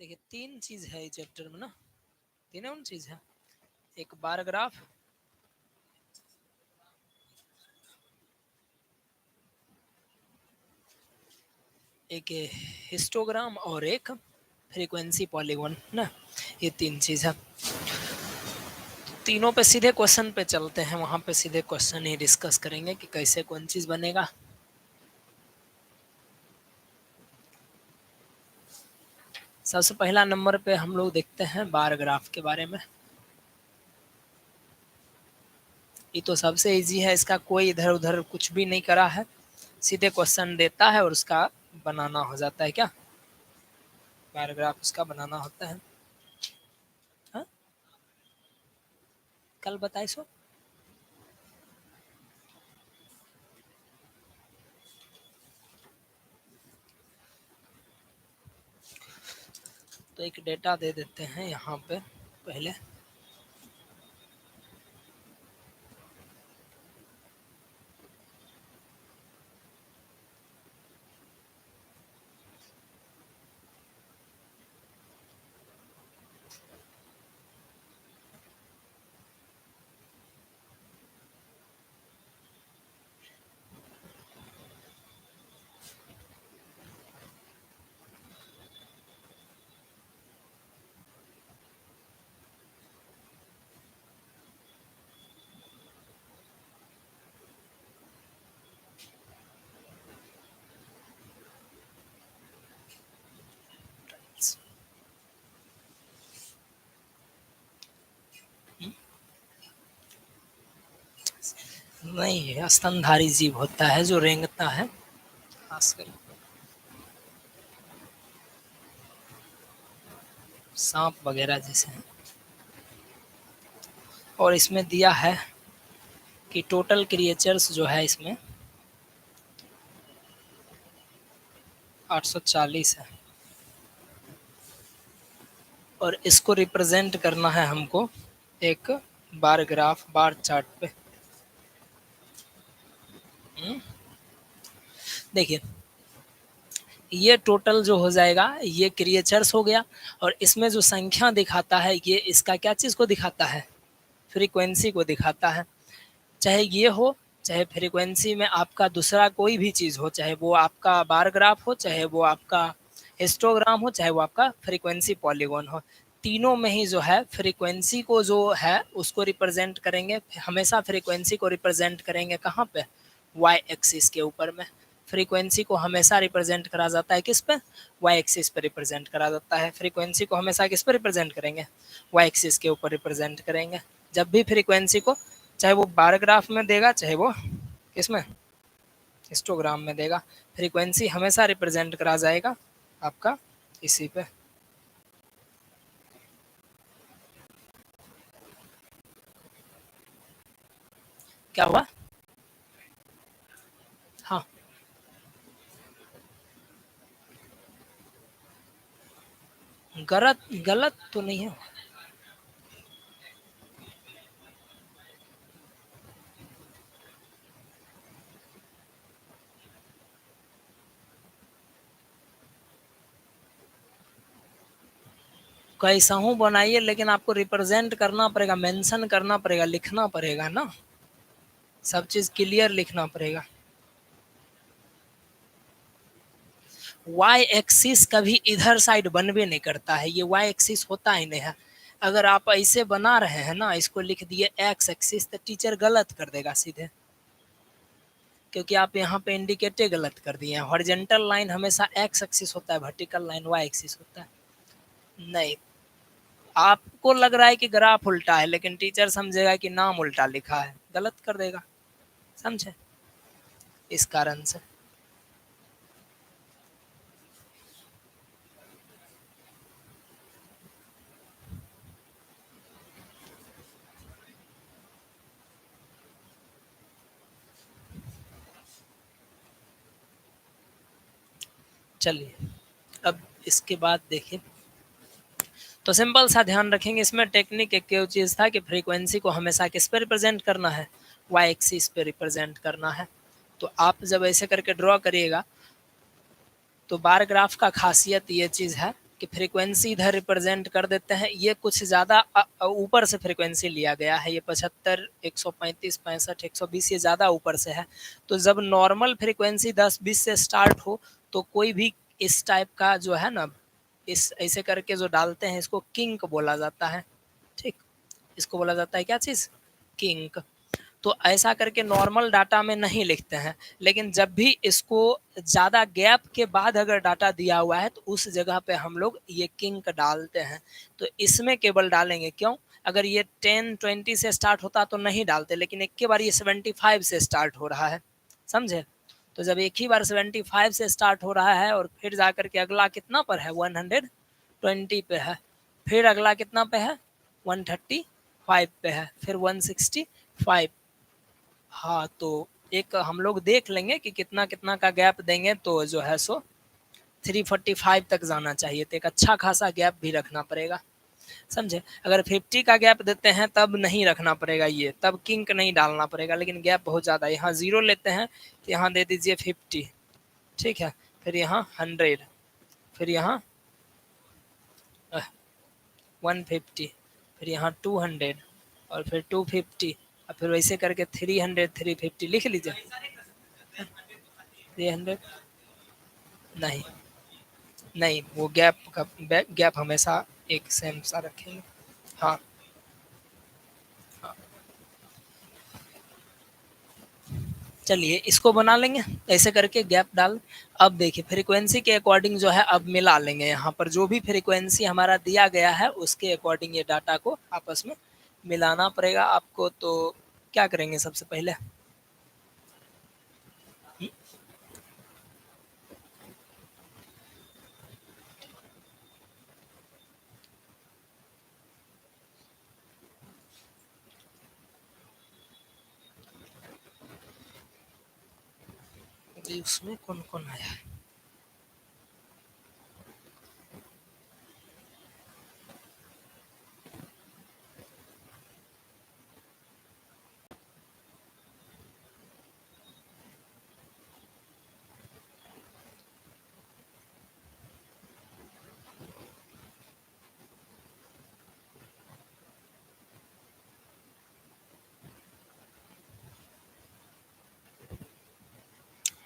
देखिए तीन चीज है चैप्टर में ना, तीनों चीज है। एक बार ग्राफ, एक हिस्टोग्राम और एक फ्रीक्वेंसी पॉलीगॉन ना, ये तीन चीज है। तीनों पे सीधे क्वेश्चन पे चलते हैं, वहां पे सीधे क्वेश्चन ही डिस्कस करेंगे कि कैसे कौन चीज बनेगा। सबसे पहला नंबर पे हम लोग देखते हैं बार ग्राफ के बारे में। ये तो सबसे इजी है, इसका कोई इधर उधर कुछ भी नहीं करा है, सीधे क्वेश्चन देता है और उसका बनाना हो जाता है। क्या बार ग्राफ उसका बनाना होता है। हा? कल बताए सो। तो एक डेटा दे देते हैं यहाँ पे पहले। नहीं, स्तनधारी जीव होता है जो रेंगता है, खासकर सांप वगैरह जैसे हैं। और इसमें दिया है कि टोटल क्रिएचर्स जो है इसमें 840 है, और इसको रिप्रेजेंट करना है हमको एक बार ग्राफ, बार चार्ट पे। देखिए ये टोटल जो हो जाएगा ये क्रिएचर्स हो गया, और इसमें जो संख्या दिखाता है ये इसका क्या चीज़ को दिखाता है, फ्रीक्वेंसी को दिखाता है। चाहे ये हो, चाहे फ्रीक्वेंसी में आपका दूसरा कोई भी चीज़ हो, चाहे वो आपका बार ग्राफ हो, चाहे वो आपका हिस्टोग्राम हो, चाहे वो आपका फ्रीक्वेंसी पॉलीगॉन हो, तीनों में ही जो है फ्रीक्वेंसी को जो है उसको रिप्रेजेंट करेंगे। हमेशा फ्रीक्वेंसी को रिप्रेजेंट करेंगे कहाँ पे, वाई एक्सिस के ऊपर में। फ्रीक्वेंसी को हमेशा रिप्रेजेंट करा जाता है किस पे, वाई एक्सिस पे रिप्रेजेंट करा जाता है। फ्रीक्वेंसी को हमेशा किस पे रिप्रेजेंट करेंगे, वाई एक्सिस के ऊपर रिप्रेजेंट करेंगे। जब भी फ्रीक्वेंसी को, चाहे वो बार ग्राफ में देगा, चाहे वो किसमें, हिस्टोग्राम में देगा, फ्रीक्वेंसी हमेशा रिप्रेजेंट करा जाएगा आपका इसी पे। क्या हुआ? हाँ, गलत गलत तो नहीं है। कैसा हूँ बनाइए, लेकिन आपको रिप्रेजेंट करना पड़ेगा, मेंशन करना पड़ेगा, लिखना पड़ेगा ना, सब चीज क्लियर लिखना पड़ेगा। वाई एक्सिस कभी इधर साइड बनवे नहीं करता है, ये वाई एक्सिस होता ही नहीं है। अगर आप ऐसे बना रहे हैं ना, इसको लिख दिए एक्स एक्सिस, तो टीचर गलत कर देगा सीधे, क्योंकि आप यहाँ पे इंडिकेटे गलत कर दिए हैं। हॉरिजेंटल लाइन हमेशा एक्स एक्सिस होता है, वर्टिकल लाइन वाई एक्सिस होता है। नहीं, आपको लग रहा है कि ग्राफ उल्टा है, लेकिन टीचर समझेगा कि नाम उल्टा लिखा है, गलत कर देगा, समझे, इस कारण से। चलिए अब इसके बाद देखिए, तो सिंपल सा ध्यान रखेंगे इसमें। टेक्निक एक चीज था कि फ्रीक्वेंसी को हमेशा किस पे रिप्रेजेंट करना है, वाई एक्सिस पे रिप्रेजेंट करना है। तो आप जब ऐसे करके ड्रॉ करिएगा, तो बार ग्राफ का खासियत ये चीज है कि फ्रीक्वेंसी इधर रिप्रेजेंट कर देते हैं, ये कुछ ज़्यादा ऊपर से फ्रीक्वेंसी लिया गया है, ये 75, 135, 65, 120 ये ज़्यादा ऊपर से है। तो जब नॉर्मल फ्रीक्वेंसी 10-20 से स्टार्ट हो तो कोई भी इस टाइप का जो है ना, इस ऐसे करके जो डालते हैं इसको किंक बोला जाता है। ठीक, इसको बोला जाता है क्या चीज़, किंक। तो ऐसा करके नॉर्मल डाटा में नहीं लिखते हैं, लेकिन जब भी इसको ज़्यादा गैप के बाद अगर डाटा दिया हुआ है तो उस जगह पे हम लोग ये किंक डालते हैं। तो इसमें केवल डालेंगे, क्यों, अगर ये 10-20 से स्टार्ट होता तो नहीं डालते, लेकिन एक के बार ये 75 से स्टार्ट हो रहा है, समझे। तो जब एक ही बार 75 से स्टार्ट हो रहा है और फिर जा कर के अगला कितना पर है, 120 पे है, फिर अगला कितना पे है, 135 पे है, फिर 165। हाँ, तो एक हम लोग देख लेंगे कि कितना कितना का गैप देंगे तो जो है सो 345 तक जाना चाहिए, तो एक अच्छा खासा गैप भी रखना पड़ेगा, समझे। अगर 50 का गैप देते हैं तब नहीं रखना पड़ेगा, ये तब किंक नहीं डालना पड़ेगा, लेकिन गैप बहुत ज़्यादा, यहाँ 0 लेते हैं तो यहाँ दे दीजिए 50, ठीक है, फिर यहाँ 100, फिर यहाँ 150, फिर यहाँ 200 और फिर 250 और फिर वैसे करके 300, 350 लिख लीजिए। 300 नहीं, नहीं, वो गैप का गैप हमेशा एक सेम सा रखेंगे। हाँ, हाँ, चलिए इसको बना लेंगे ऐसे करके गैप डाल। अब देखिए फ्रीक्वेंसी के अकॉर्डिंग जो है अब मिला लेंगे, यहाँ पर जो भी फ्रीक्वेंसी हमारा दिया गया है उसके अकॉर्डिंग ये डाटा को आपस में मिलाना पड़ेगा आपको। तो क्या करेंगे सबसे पहले, उसमें कौन कौन आया है।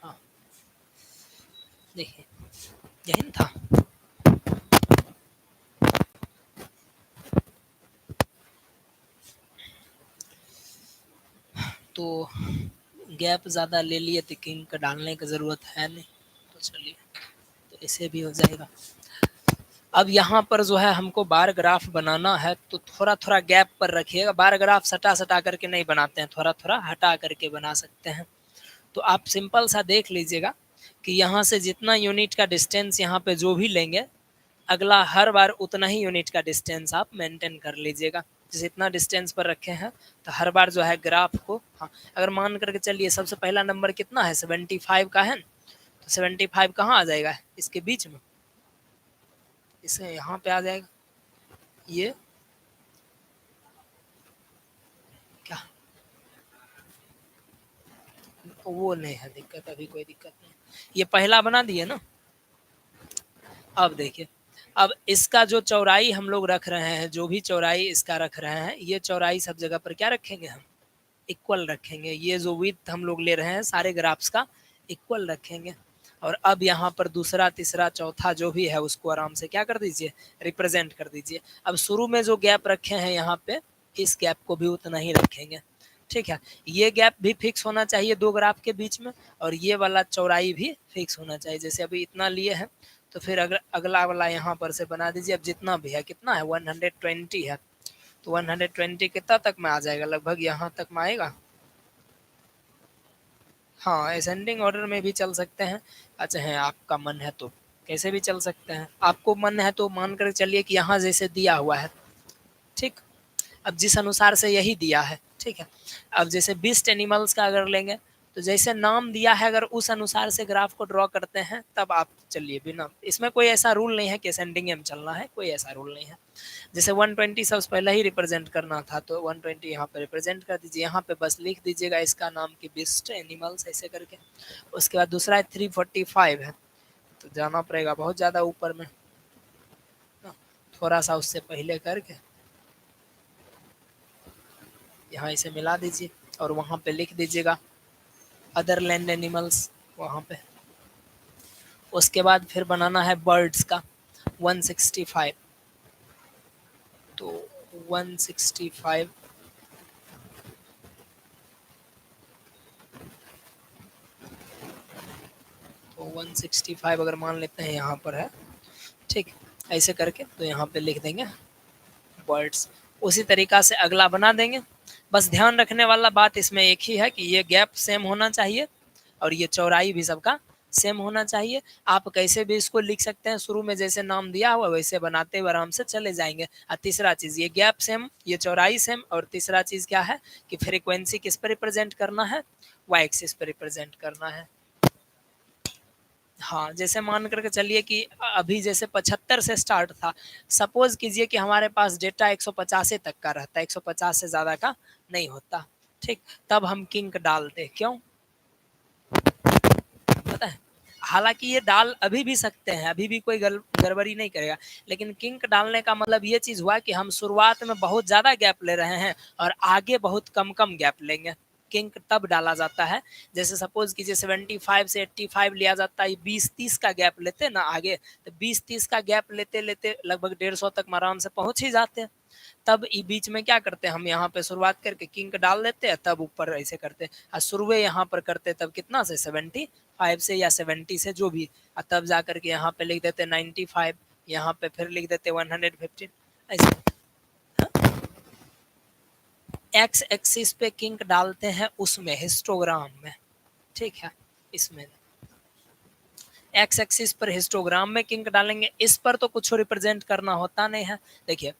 हाँ, देखिए यही था। तो गैप ज़्यादा ले लिए तो किंग का डालने की ज़रूरत है नहीं, तो चलिए तो इसे भी हो जाएगा। अब यहाँ पर जो है हमको बार ग्राफ बनाना है तो थोड़ा थोड़ा गैप पर रखिएगा, बार ग्राफ सटा सटा करके नहीं बनाते हैं, थोड़ा थोड़ा हटा करके बना सकते हैं। तो आप सिंपल सा देख लीजिएगा कि यहाँ से जितना यूनिट का डिस्टेंस यहाँ पे जो भी लेंगे, अगला हर बार उतना ही यूनिट का डिस्टेंस आप मेंटेन कर लीजिएगा। जैसे इतना डिस्टेंस पर रखे हैं तो हर बार जो है ग्राफ को, हाँ, अगर मान करके चलिए सबसे पहला नंबर कितना है, 75 का है, तो 75 कहाँ आ जाएगा, इसके बीच में, इसे यहाँ पे आ जाएगा, ये क्या, वो नहीं है दिक्कत, अभी कोई दिक्कत नहीं, ये पहला बना दिए ना। अब देखिए, अब इसका जो चौड़ाई हम लोग रख रहे हैं, जो भी चौड़ाई इसका रख रहे हैं, ये चौड़ाई सब जगह पर क्या रखेंगे हम, इक्वल रखेंगे। ये जो विड्थ हम लोग ले रहे हैं सारे ग्राफ्स का इक्वल रखेंगे। और अब यहाँ पर दूसरा तीसरा चौथा जो भी है उसको आराम से क्या कर दीजिए, रिप्रेजेंट कर दीजिए। अब शुरू में जो गैप रखे हैं यहाँ पे, इस गैप को भी उतना ही रखेंगे, ठीक है। ये गैप भी फिक्स होना चाहिए दो ग्राफ के बीच में, और ये वाला चौड़ाई भी फिक्स होना चाहिए। जैसे अभी इतना लिए हैं तो फिर अगला वाला यहाँ पर से बना दीजिए। अब जितना भी है, कितना है, 120 है, तो 120 कितना तक में आ जाएगा, लगभग यहाँ तक में आएगा। हाँ, असेंडिंग ऑर्डर में भी चल सकते हैं। अच्छा है, आपका मन है तो कैसे भी चल सकते हैं, आपको मन है तो मान कर चलिए कि यहाँ जैसे दिया हुआ है, ठीक। अब जिस अनुसार से यही दिया है, ठीक है। अब जैसे 20 एनिमल्स का अगर लेंगे तो जैसे नाम दिया है, अगर उस अनुसार से ग्राफ को ड्रॉ करते हैं तब आप चलिए, बिना इसमें कोई ऐसा रूल नहीं है कि असेंडिंग में चलना है, कोई ऐसा रूल नहीं है। जैसे 120 सबसे पहले ही रिप्रेजेंट करना था तो 120 यहाँ पे रिप्रेजेंट कर दीजिए, यहाँ पे बस लिख दीजिएगा इसका नाम कि बेस्ट एनिमल्स ऐसे करके। उसके बाद दूसरा है 345 है, तो जाना पड़ेगा बहुत ज़्यादा ऊपर में, थोड़ा सा उससे पहले करके यहाँ इसे मिला दीजिए और वहाँ पे लिख दीजिएगा अदर लैंड एनिमल्स वहाँ पे। उसके बाद फिर बनाना है बर्ड्स का 165। तो 165 तो 165 अगर मान लेते हैं यहाँ पर है, ठीक, ऐसे करके तो यहाँ पे लिख देंगे बर्ड्स। उसी तरीका से अगला बना देंगे। बस ध्यान रखने वाला बात इसमें एक ही है कि ये गैप सेम होना चाहिए और ये चौड़ाई भी सबका सेम होना चाहिए। आप कैसे भी इसको लिख सकते हैं, शुरू में जैसे नाम दिया हुआ वैसे बनाते हुए आराम से चले जाएंगे। और तीसरा चीज़, ये गैप सेम, ये चौड़ाई सेम, और तीसरा चीज़ क्या है कि फ्रीक्वेंसी किस पर रिप्रेजेंट करना है, वाई एक्सिस पर रिप्रेजेंट करना है। हाँ, जैसे मान करके चलिए कि अभी जैसे 75 से स्टार्ट था, सपोज कीजिए कि हमारे पास डेटा 150 तक का रहता है, 150 से ज़्यादा का नहीं होता, ठीक, तब हम किंक डालते। क्यों पता है? हालांकि ये डाल अभी भी सकते हैं, अभी भी कोई गड़बड़ी नहीं करेगा, लेकिन किंक डालने का मतलब ये चीज़ हुआ कि हम शुरुआत में बहुत ज़्यादा गैप ले रहे हैं और आगे बहुत कम कम गैप लेंगे। किंक तब डाला जाता है, जैसे सपोज कीजिए 75 से 85 लिया जाता है, 20-30 का गैप लेते ना आगे, तो 20-30 का गैप लेते लेते लगभग 150 तक आराम से पहुंच ही जाते हैं। तब बीच में क्या करते हैं, हम यहाँ पे शुरुआत करके किंक डाल देते हैं, तब ऊपर ऐसे करते हैं, और शुरू यहाँ पर करते तब कितना से 75 से या 70 से जो भी, और तब जा करके यहाँ पे लिख देते 95, यहाँ पे फिर लिख देते 115 ऐसे। एक्स एक्सिस पे किंक डालते हैं उसमें हिस्टोग्राम में, ठीक है, इसमें एक्स एक्सिस पर हिस्टोग्राम में किंक डालेंगे, इस पर तो कुछ रिप्रेजेंट करना होता नहीं है। देखिए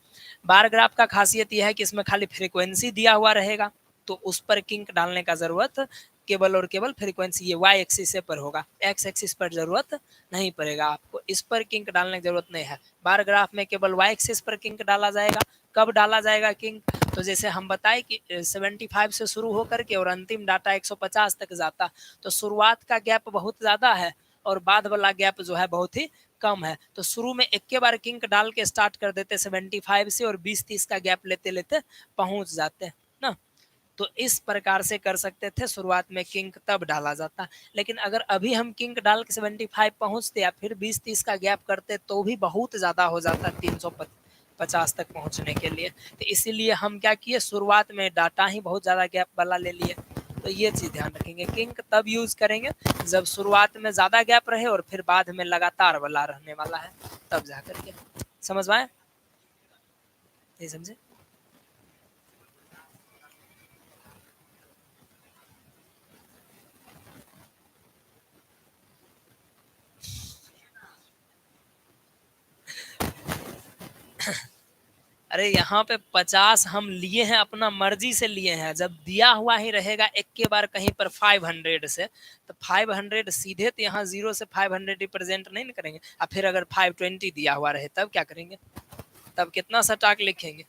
बार ग्राफ का खासियत यह है कि इसमें खाली फ्रीक्वेंसी दिया हुआ रहेगा, तो उस पर किंक डालने का जरूरत केवल और केवल फ्रीक्वेंसी ये वाई एक्सिस पर होगा, एक्स एक्सिस पर जरूरत नहीं पड़ेगा आपको, इस पर किंक डालने की जरूरत नहीं है। बार ग्राफ में केवल वाई एक्सिस पर किंक डाला जाएगा। कब डाला जाएगा किंक, तो जैसे हम बताए कि 75 से शुरू होकर के और अंतिम डाटा 150 तक जाता, तो शुरुआत का गैप बहुत ज्यादा है और बाद वाला गैप जो है बहुत ही कम है, तो शुरू में एक के बार किंक डाल के स्टार्ट कर देते 75 से और 20-30 का गैप लेते लेते पहुंच जाते ना। तो इस प्रकार से कर सकते थे, शुरुआत में किंक तब डाला जाता। लेकिन अगर अभी हम किंक डाल के 75 पहुंचते या फिर 20-30 का गैप करते तो भी बहुत ज़्यादा हो जाता 350 तक पहुंचने के लिए। तो इसीलिए हम क्या किए, शुरुआत में डाटा ही बहुत ज़्यादा गैप वाला ले लिए। तो ये चीज़ ध्यान रखेंगे, किंक तब यूज़ करेंगे जब शुरुआत में ज़्यादा गैप रहे और फिर बाद में लगातार वाला रहने वाला है, तब जा करके। समझ में आया? नहीं समझे? अरे यहाँ पे 50 हम लिए हैं, अपना मर्जी से लिए हैं, जब दिया हुआ ही रहेगा एक के बार कहीं पर 500 से, तो 500 सीधे तो यहाँ 0 से 500 रिप्रेजेंट नहीं करेंगे। और फिर अगर 520 दिया हुआ रहे तब क्या करेंगे, तब कितना सटाक लिखेंगे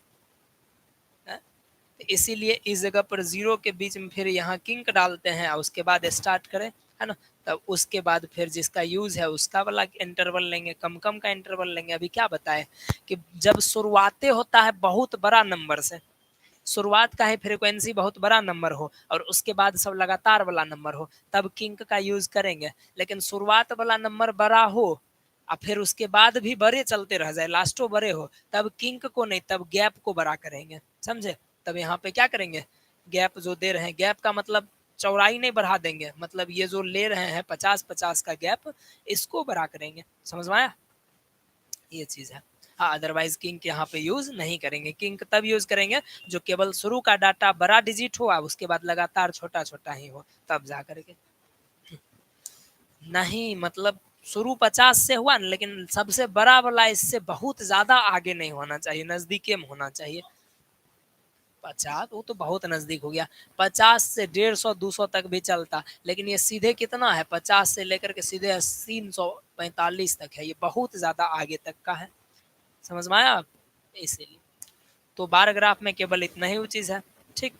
है? तो इसीलिए इस जगह पर 0 के बीच में फिर यहाँ किंक डालते हैं और उसके बाद स्टार्ट करें, है ना। तब उसके बाद फिर जिसका यूज है उसका वाला इंटरवल लेंगे, कम कम का इंटरवल लेंगे। अभी क्या बताए कि जब शुरुआते होता है बहुत बड़ा नंबर से, शुरुआत का ही फ्रीक्वेंसी बहुत बड़ा नंबर हो और उसके बाद सब लगातार वाला नंबर हो, तब किंक का यूज करेंगे। लेकिन शुरुआत वाला नंबर बड़ा हो और फिर उसके बाद भी बड़े चलते रह जाए, लास्टो बड़े हो, तब किंक को नहीं, तब गैप को बड़ा करेंगे, समझे। तब यहाँ पे क्या करेंगे, गैप जो दे रहे हैं, गैप का मतलब चौड़ाई नहीं बढ़ा देंगे, मतलब ये जो ले रहे हैं 50-50 का गैप, इसको बड़ा करेंगे। समझ में आया? ये चीज है। हाँ, अदरवाइज किंक यहाँ पे यूज नहीं करेंगे। किंक तब यूज करेंगे जो केवल शुरू का डाटा बड़ा डिजिट हो, उसके बाद लगातार छोटा छोटा ही हो, तब जा करके। नहीं मतलब शुरू 50 से हुआ न, लेकिन सबसे बड़ा वाला इससे बहुत ज्यादा आगे नहीं होना चाहिए, नजदीके में होना चाहिए। 50 वो तो बहुत नजदीक हो गया, 50 से 150-200 तक भी चलता, लेकिन ये सीधे कितना है, 50 से लेकर के सीधे 345 तक है, ये बहुत ज्यादा आगे तक का है। समझ में आया आप? इसीलिए तो बार ग्राफ में केवल इतना ही चीज है, ठीक।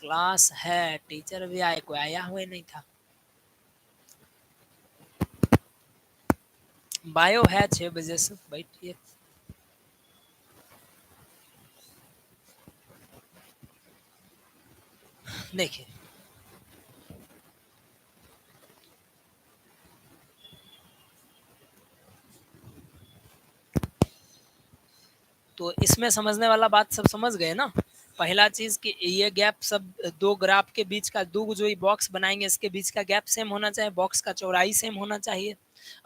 क्लास है, टीचर भी आए, कोई आया हुआ नहीं था। बायो है 6 बजे से, बैठिए। देखिए तो इसमें समझने वाला बात सब समझ गए ना। पहला चीज कि ये गैप सब दो ग्राफ के बीच का, दो जो ये बॉक्स बनाएंगे इसके बीच का गैप सेम होना चाहिए, बॉक्स का चौड़ाई सेम होना चाहिए।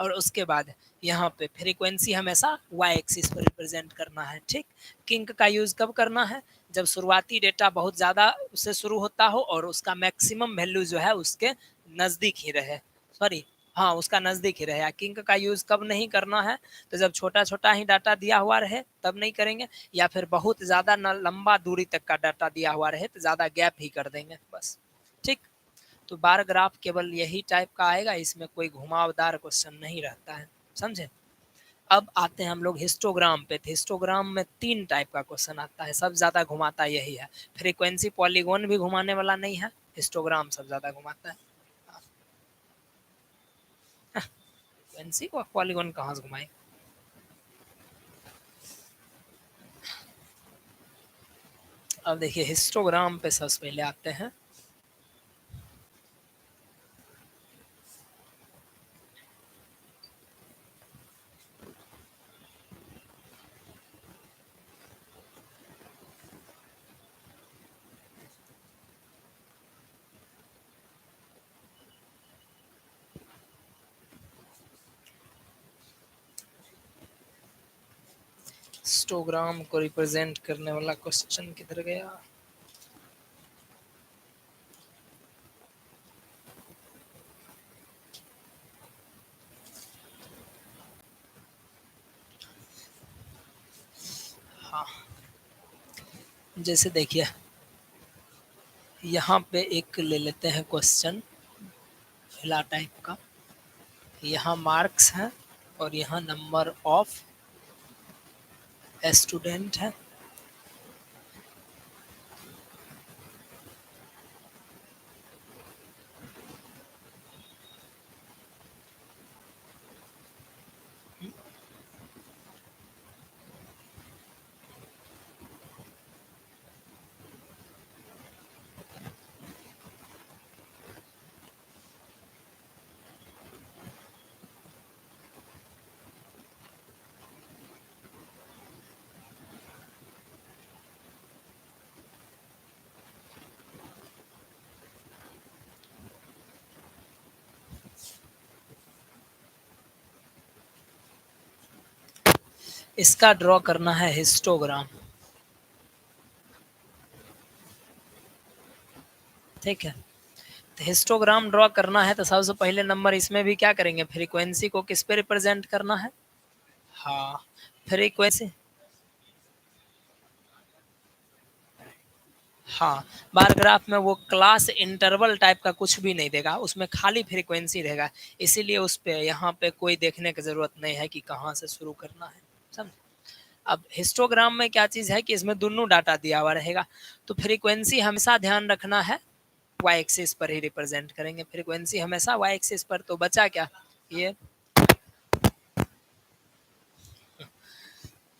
और उसके बाद यहाँ पे फ्रीक्वेंसी हमेशा वाई एक्सिस पर रिप्रेजेंट करना है, ठीक। किंक का यूज कब करना है, जब शुरुआती डेटा बहुत ज्यादा उससे शुरू होता हो और उसका मैक्सिमम वैल्यू जो है उसके नजदीक ही रहे, सॉरी हाँ उसका नजदीक ही रहे। किंक का यूज कब नहीं करना है, तो जब छोटा छोटा ही डाटा दिया हुआ रहे तब नहीं करेंगे, या फिर बहुत ज्यादा न लंबा दूरी तक का डाटा दिया हुआ रहे तो ज्यादा गैप ही कर देंगे बस, ठीक। तो बार ग्राफ केवल यही टाइप का आएगा, इसमें कोई घुमावदार क्वेश्चन नहीं रहता है, समझे। अब आते हैं हम लोग हिस्टोग्राम पे। तो हिस्टोग्राम में 3 टाइप का क्वेश्चन आता है, सब ज्यादा घुमाता यही है। फ्रीक्वेंसी पॉलीगॉन भी घुमाने वाला नहीं है, हिस्टोग्राम सब ज्यादा घुमाता है। फ्रीक्वेंसी को पॉलीगॉन कहाँ से घुमाए। अब देखिए हिस्टोग्राम पे सबसे पहले आते हैं। हिस्टोग्राम को रिप्रेजेंट करने वाला क्वेश्चन किधर गया। हाँ जैसे देखिए यहाँ पे एक ले लेते हैं क्वेश्चन पहला टाइप का। यहाँ मार्क्स है और यहाँ नंबर ऑफ स्टूडेंट है। इसका ड्रॉ करना है हिस्टोग्राम, ठीक है। तो हिस्टोग्राम ड्रॉ करना है तो सबसे पहले नंबर इसमें भी क्या करेंगे, फ्रीक्वेंसी को किस पे रिप्रेजेंट करना है। हाँ फ्रीक्वेंसी, हाँ बार ग्राफ में वो क्लास इंटरवल टाइप का कुछ भी नहीं देगा, उसमें खाली फ्रीक्वेंसी रहेगा। इसीलिए उस पे यहाँ पे कोई देखने की जरूरत नहीं है कि कहाँ से शुरू करना है, समझ। अब हिस्टोग्राम में क्या चीज है कि इसमें दोनों डाटा दिया हुआ रहेगा, तो फ्रीक्वेंसी हमेशा ध्यान रखना है वाई एक्सिस पर ही रिप्रेजेंट करेंगे, फ्रीक्वेंसी हमेशा वाई एक्सिस पर। तो बचा क्या ये।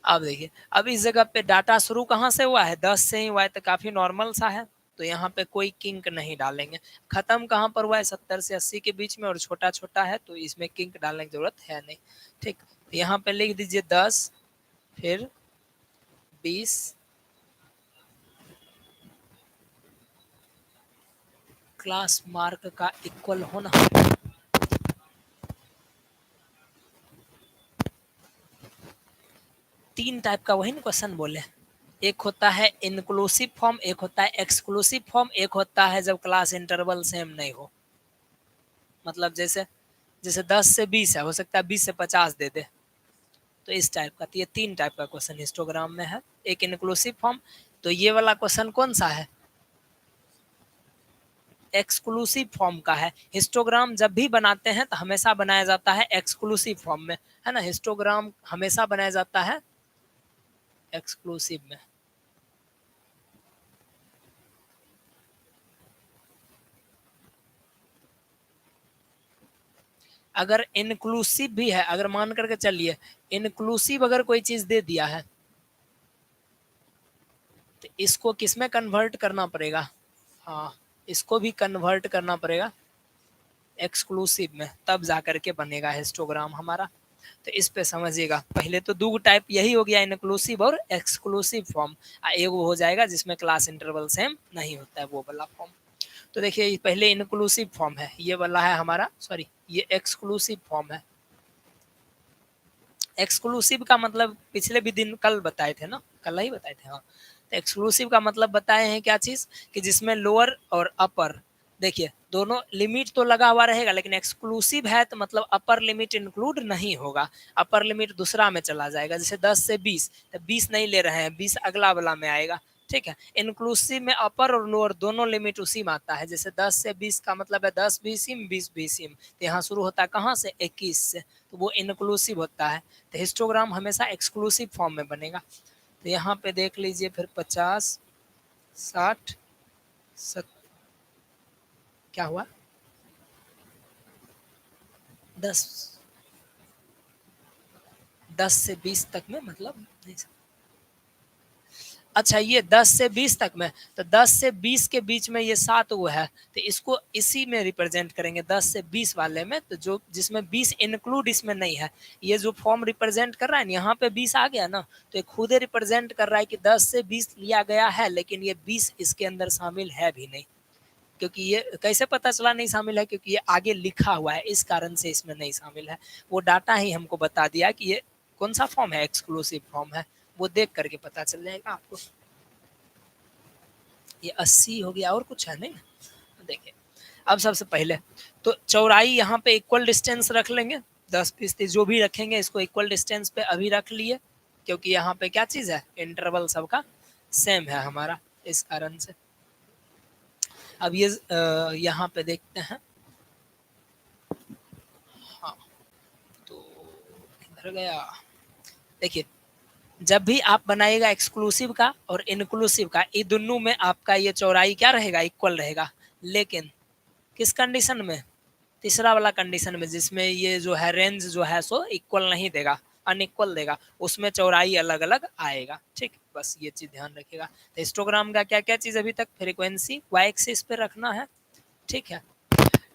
अब देखिए अब इस जगह पे डाटा शुरू कहाँ से हुआ है, 10 से ही हुआ है, तो काफी नॉर्मल सा है। तो यहाँ पे कोई किंक नहीं डालेंगे। खत्म कहाँ पर हुआ है, 70 से 80 के बीच में, और छोटा छोटा है तो इसमें किंक डालने की जरूरत है नहीं, ठीक। तो यहाँ पे लिख दीजिए 10, फिर 20, क्लास मार्क का इक्वल होना। 3 टाइप का वही ना क्वेश्चन बोले, एक होता है इंक्लूसिव फॉर्म, एक होता है एक्सक्लूसिव फॉर्म, एक होता है जब क्लास इंटरवल सेम नहीं हो। मतलब जैसे जैसे 10 से 20 है, हो सकता है 20 से 50 दे दे, तो इस टाइप का। तो ये 3 टाइप का क्वेश्चन हिस्टोग्राम में है। एक इंक्लूसिव फॉर्म, तो ये वाला क्वेश्चन कौन सा है, एक्सक्लूसिव फॉर्म का है। हिस्टोग्राम जब भी बनाते हैं तो हमेशा बनाया जाता है एक्सक्लूसिव फॉर्म में, है ना। हिस्टोग्राम हमेशा बनाया जाता है एक्सक्लूसिव में। अगर इंक्लूसिव भी है, अगर मान करके चलिए इंक्लूसिव अगर कोई चीज दे दिया है तो इसको किस में कन्वर्ट करना पड़ेगा? हाँ, इसको भी कन्वर्ट करना पड़ेगा एक्सक्लूसिव में, तब जाकर के बनेगा हिस्टोग्राम हमारा। तो इस पे समझिएगा, पहले तो दो टाइप यही हो गया, इंक्लूसिव और एक्सक्लूसिव फॉर्म। एक वो हो जाएगा जिसमें क्लास इंटरवल सेम नहीं होता है, वो वाला फॉर्म। तो देखिए पहले इंक्लूसिव फॉर्म है, ये वाला है हमारा, सॉरी ये एक्सक्लूसिव फॉर्म है। एक्सक्लूसिव का मतलब पिछले भी दिन कल बताए थे ना, कल ही बताए थे हाँ। तो एक्सक्लूसिव का मतलब बताए हैं क्या चीज, कि जिसमें लोअर और अपर, देखिए दोनों लिमिट तो लगा हुआ रहेगा, लेकिन एक्सक्लूसिव है तो मतलब अपर लिमिट इंक्लूड नहीं होगा, अपर लिमिट दूसरा में चला जाएगा। जैसे 10 से 20, तो 20 नहीं ले रहे हैं, 20 अगला वाला में आएगा, ठीक है। इंक्लूसिव में अपर और लोअर दोनों लिमिट उसी में आता है। जैसे 10 से 20 का मतलब है 10 बीसिम 20 बीसिम, तो यहाँ शुरू होता है कहाँ से, 21 से, तो वो इंक्लूसिव होता है। तो हिस्टोग्राम हमेशा एक्सक्लूसिव फॉर्म में बनेगा। तो यहाँ पे देख लीजिए फिर 50 60 70, क्या हुआ 10 से 20 तक में, मतलब अच्छा ये 10 से 20 तक में, तो 10 से 20 के बीच में ये 7 वो है, तो इसको इसी में रिप्रेजेंट करेंगे 10 से 20 वाले में, तो जो जिसमें 20 इंक्लूड इसमें नहीं है। ये जो फॉर्म रिप्रेजेंट कर रहा है यहाँ पे 20 आ गया ना, तो ये खुद रिप्रेजेंट कर रहा है कि 10 से 20 लिया गया है, लेकिन ये 20 इसके अंदर शामिल है भी नहीं। क्योंकि ये कैसे पता चला नहीं शामिल है, क्योंकि ये आगे लिखा हुआ है, इस कारण से इसमें नहीं शामिल है। वो डाटा ही हमको बता दिया कि ये कौन सा फॉर्म है, एक्सक्लूसिव फॉर्म है, वो देख करके पता चल जाएगा आपको। ये 80 हो गया, और कुछ है नहीं। देखिए अब सबसे पहले तो चौड़ाई यहाँ पे इक्वल डिस्टेंस रख लेंगे, 10 20 30 जो भी रखेंगे इसको इक्वल डिस्टेंस पे अभी रख लिए, क्योंकि यहाँ पे क्या चीज है, इंटरवल सबका सेम है हमारा, इस कारण से। अब ये यहाँ पे देखते हैं, हाँ तो इधर गया, देखिए जब भी आप बनाइएगा एक्सक्लूसिव का और इनक्लूसिव का, ये दोनों में आपका ये चौड़ाई क्या रहेगा, इक्वल रहेगा। लेकिन किस कंडीशन में, तीसरा वाला कंडीशन में, जिसमें ये जो है रेंज जो है सो इक्वल नहीं देगा, अनइक्वल देगा, उसमें चौड़ाई अलग अलग आएगा, ठीक। बस ये चीज ध्यान रखिएगा। तो हिस्टोग्राम का क्या क्या चीज अभी तक, फ्रीक्वेंसी वाई एक्सिस पे रखना है, ठीक है।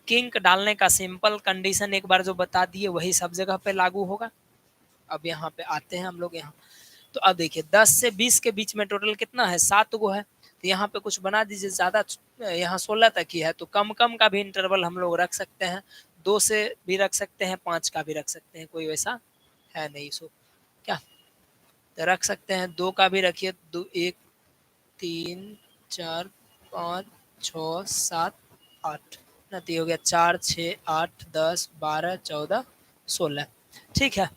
किंक डालने का सिंपल कंडीशन एक बार जो बता दिए वही सब जगह पे लागू होगा। अब यहाँ पे आते हैं हम लोग यहाँ, तो अब देखिए 10 से 20 के बीच में टोटल कितना है, 7 गो है। तो यहाँ पे कुछ बना दीजिए, ज्यादा यहाँ 16 तक ही है, तो कम कम का भी इंटरवल हम लोग रख सकते हैं, 2 से भी रख सकते हैं, 5 का भी रख सकते हैं, कोई वैसा है नहीं सो क्या, तो रख सकते हैं 2 का भी रखिए, 2 1 3 4 5 6 7 8 ना, तो हो गया 4 6 8 10 12 14 16, ठीक है।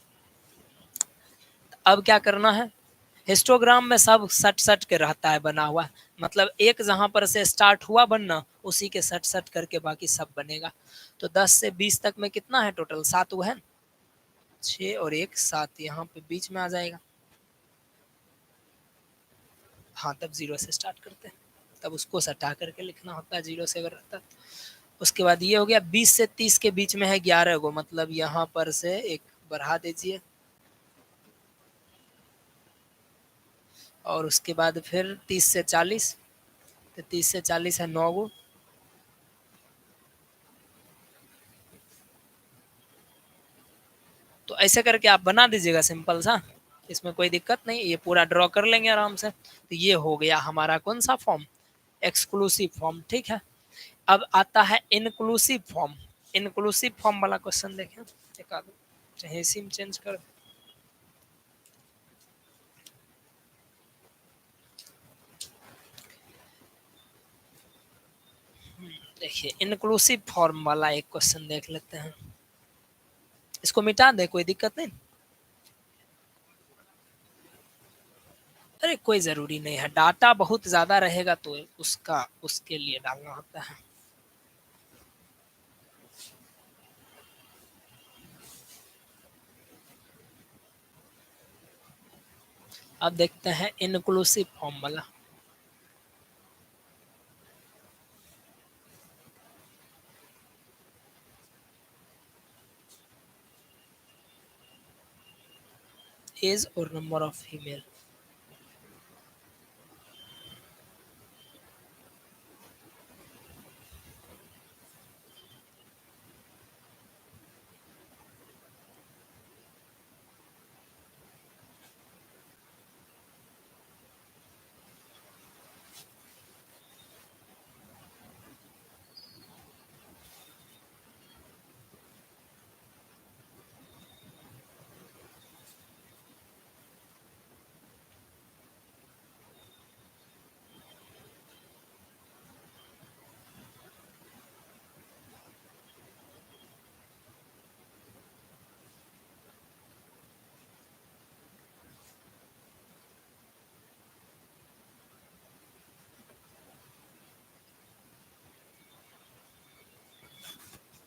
अब क्या करना है, हिस्टोग्राम में सब सट सट के रहता है बना हुआ, मतलब एक जहां पर से स्टार्ट हुआ बनना, उसी के सट सट करके बाकी सब बनेगा। तो 10 से 20 तक में कितना है टोटल, 7 हुआ है, 6 और 1 7 यहाँ पे बीच में आ जाएगा। हाँ तब 0 से स्टार्ट करते हैं, तब उसको सटा करके लिखना होता है 0 से अगर रहता। उसके बाद ये हो गया 20 से 30 के बीच में है 11 गो, मतलब यहाँ पर से एक बढ़ा दीजिए, और उसके बाद फिर 30 से 40, तो 30 से 40 है 9 गो। तो ऐसे करके आप बना दीजिएगा सिंपल सा, इसमें कोई दिक्कत नहीं, ये पूरा ड्रॉ कर लेंगे आराम से। तो ये हो गया हमारा कौन सा फॉर्म, एक्सक्लूसिव फॉर्म, ठीक है। अब आता है इनक्लूसिव फॉर्म। इनक्लूसिव फॉर्म वाला क्वेश्चन देखें, एक आध चाहे सिम चेंज कर, देखिए इनक्लूसिव फॉर्म वाला एक क्वेश्चन देख लेते हैं, इसको मिटा दे कोई दिक्कत नहीं। अरे कोई जरूरी नहीं है, डाटा बहुत ज्यादा रहेगा तो उसका उसके लिए डालना होता है। अब देखते हैं इनक्लूसिव फॉर्म वाला। एज और नंबर ऑफ फीमेल।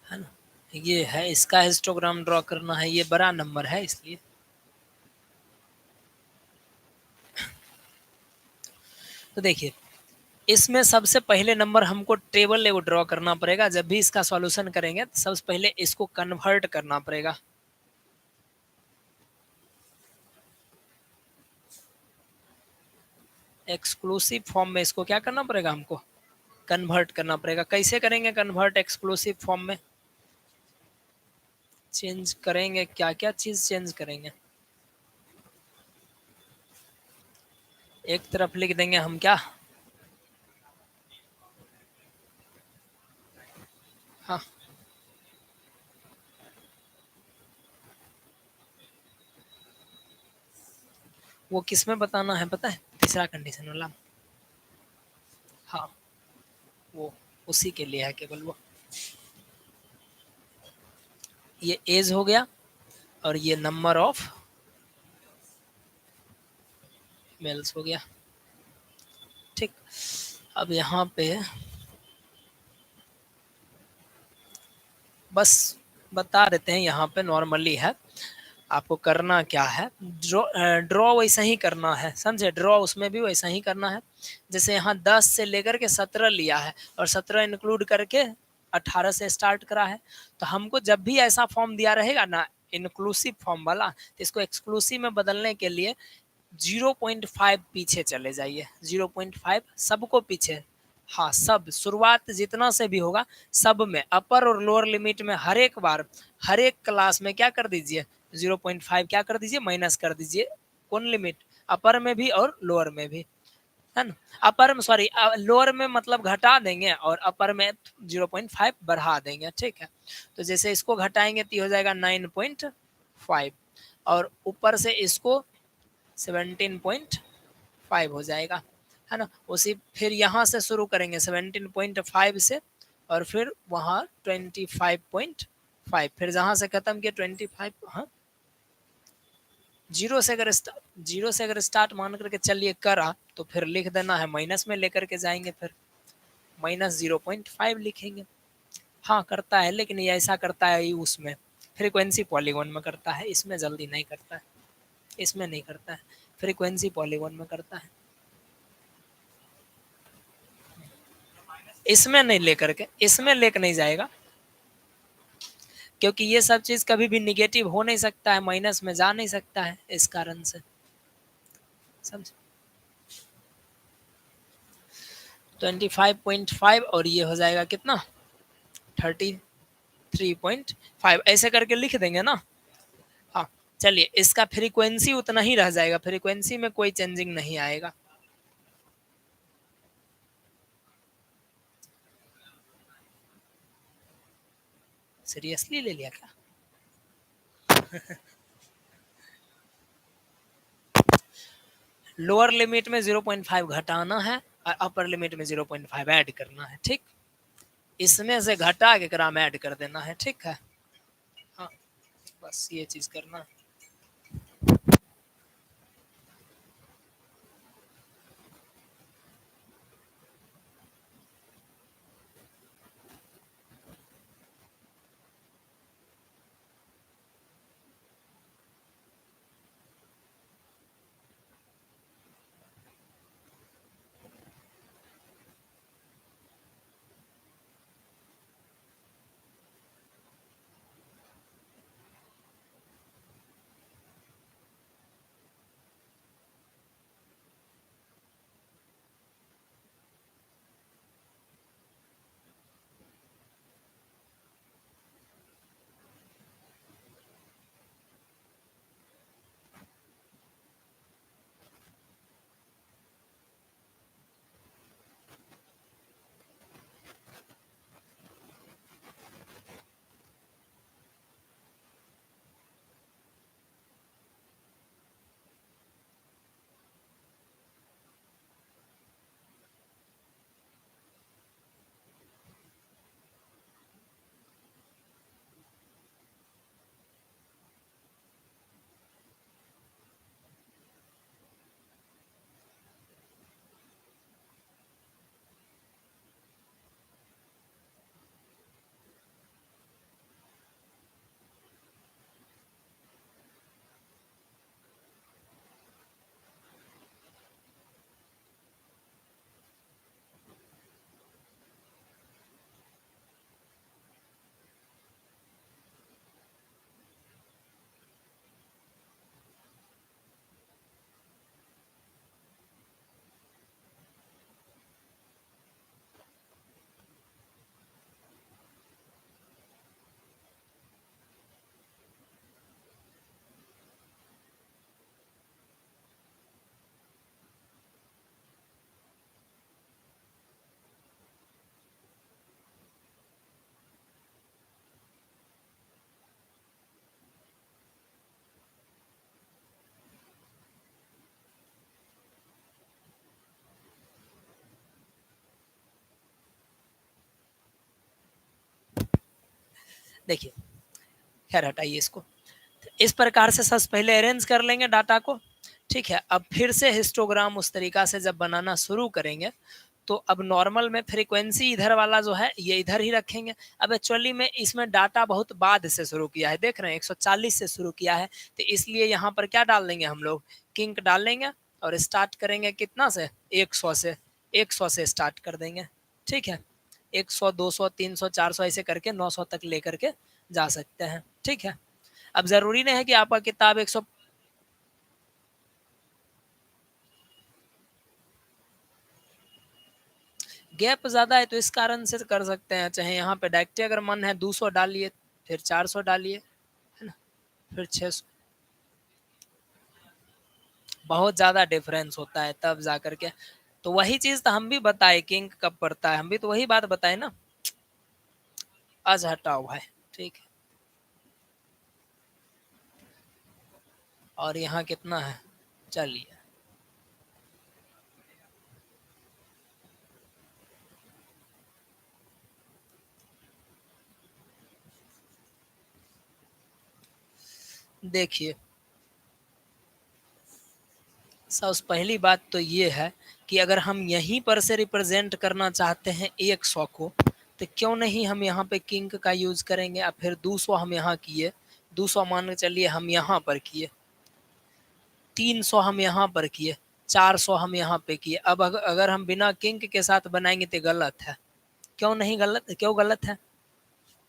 है ना, ये है, इसका हिस्टोग्राम ड्रॉ करना है, ये बड़ा नंबर है इसलिए। तो देखिए, इसमें सबसे पहले नंबर हमको टेबल एगो ड्रॉ करना पड़ेगा। जब भी इसका सॉल्यूशन करेंगे तो सबसे पहले इसको कन्वर्ट करना पड़ेगा। एक्सक्लूसिव फॉर्म में इसको क्या करना पड़ेगा, हमको कन्वर्ट करना पड़ेगा। कैसे करेंगे कन्वर्ट एक्सक्लूसिव फॉर्म में? चेंज करेंगे, क्या क्या चीज चेंज करेंगे? एक तरफ लिख देंगे हम क्या, हाँ, वो किस में बताना है पता है? तीसरा कंडीशन वाला, हाँ, वो उसी के लिए है केवल वो। ये एज हो गया और ये नंबर ऑफ मेल्स हो गया। ठीक, अब यहाँ पे बस बता देते हैं, यहाँ पे नॉर्मली है। आपको करना क्या है, ड्रॉ वैसा ही करना है, समझे? ड्रॉ उसमें भी वैसा ही करना है। जैसे यहाँ 10 से लेकर के 17 लिया है और 17 इंक्लूड करके 18 से स्टार्ट करा है। तो हमको जब भी ऐसा फॉर्म दिया रहेगा ना, इंक्लूसिव फॉर्म वाला, तो इसको एक्सक्लूसिव में बदलने के लिए 0.5 पीछे चले जाइए। 0.5 सबको पीछे, हाँ, सब शुरुआत जितना से भी होगा सब में, अपर और लोअर लिमिट में हर एक बार हर एक क्लास में क्या कर दीजिए, 0.5 क्या कर दीजिए, माइनस कर दीजिए। कौन लिमिट? अपर में भी और लोअर में भी, है ना। अपर में, सॉरी, लोअर में मतलब घटा देंगे और अपर में 0.5 बढ़ा देंगे, ठीक है। तो जैसे इसको घटाएंगे तो हो जाएगा 9.5 और ऊपर से इसको 17.5 हो जाएगा, है ना। उसी फिर यहाँ से शुरू करेंगे 17.5 से और फिर वहाँ 25.5, फिर जहाँ से खत्म किया 25, हाँ, जीरो से अगर स्टार्ट मान करके चलिए करा तो फिर लिख देना है माइनस में लेकर के जाएंगे, फिर -0.5 लिखेंगे। हाँ करता है, लेकिन ये ऐसा करता है उसमें फ्रीक्वेंसी पॉलीगॉन में करता है, इसमें जल्दी नहीं करता है, इसमें नहीं करता है, फ्रीक्वेंसी पॉलीगॉन में करता है। इसमें नहीं लेकर के, इसमें लेकर नहीं जाएगा, क्योंकि ये सब चीज कभी भी निगेटिव हो नहीं सकता है, माइनस में जा नहीं सकता है, इस कारण से, समझ। 25.5 और ये हो जाएगा कितना, 33.5, ऐसे करके लिख देंगे ना। हाँ, चलिए, इसका फ्रीक्वेंसी उतना ही रह जाएगा, फ्रीक्वेंसी में कोई चेंजिंग नहीं आएगा। सीरियसली ले लिया क्या? लोअर लिमिट में 0.5 घटाना है और अपर लिमिट में 0.5 ऐड करना है, ठीक। इसमें से घटा के ग्राम ऐड कर देना है, ठीक है। हाँ, बस ये चीज करना है। देखिए, खैर हटाइए इसको। इस प्रकार से सबसे पहले अरेंज कर लेंगे डाटा को, ठीक है। अब फिर से हिस्टोग्राम उस तरीका से जब बनाना शुरू करेंगे, तो अब नॉर्मल में फ्रीक्वेंसी इधर वाला जो है ये इधर ही रखेंगे। अब एक्चुअली में इसमें डाटा बहुत बाद से शुरू किया है, देख रहे हैं 140 से शुरू किया है, तो इसलिए यहाँ पर क्या डाल देंगे हम लोग, किंक डाल लेंगे और स्टार्ट करेंगे कितना से, 100 से, 100 से स्टार्ट कर देंगे, ठीक है। 100, 200, 300, 400 ऐसे करके 900 तक लेकर के जा सकते हैं, ठीक है। अब जरूरी नहीं है कि आपका किताब 100 गैप ज्यादा है तो इस कारण से कर सकते हैं, चाहे यहाँ पे डायरेक्ट अगर मन है 200 डालिए, फिर 400 डालिए, है ना, फिर 600, बहुत ज्यादा डिफरेंस होता है तब जा करके। तो वही चीज तो हम भी बताए, किंग कब पड़ता है, हम भी तो वही बात बताए ना। आज हटाओ भाई, ठीक है। और यहाँ कितना है, चलिए देखिए, सबसे पहली बात तो ये है कि अगर हम यहीं पर से रिप्रेजेंट करना चाहते हैं 100 को, तो क्यों नहीं हम यहाँ पे किंग का यूज करेंगे। अब फिर 200 हम यहाँ किए, 200 मान के चलिए हम यहाँ पर किए, 300 हम यहाँ पर किए, 400 हम यहाँ पे किए। अब अगर हम बिना किंग के साथ बनाएंगे तो गलत है। क्यों नहीं गलत, क्यों गलत है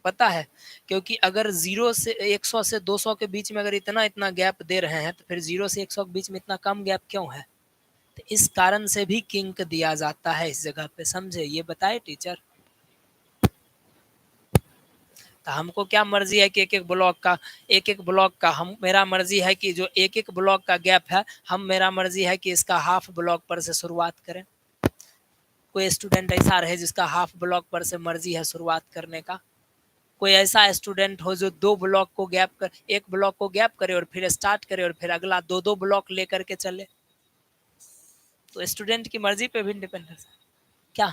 पता है, क्योंकि अगर 0 से 100 से 200 के बीच में अगर इतना इतना गैप दे रहे हैं, तो फिर 0 से 100 के बीच में इतना कम गैप क्यों है। तो इस कारण से भी किंक दिया जाता है इस जगह पे, समझे, ये बताए टीचर। तो हमको क्या मर्जी है कि एक एक ब्लॉक का, एक एक ब्लॉक का हम, मेरा मर्जी है कि जो एक एक ब्लॉक का गैप है, हम, मेरा मर्जी है कि इसका हाफ ब्लॉक पर से शुरुआत करें। कोई स्टूडेंट ऐसा रहे जिसका हाफ ब्लॉक पर से मर्जी है शुरुआत करने का, कोई ऐसा स्टूडेंट हो जो दो ब्लॉक को गैप कर, एक ब्लॉक को गैप करे और फिर स्टार्ट करे और फिर अगला दो दो ब्लॉक लेकर के चले। तो स्टूडेंट की मर्जी पे भी डिपेंड है। क्या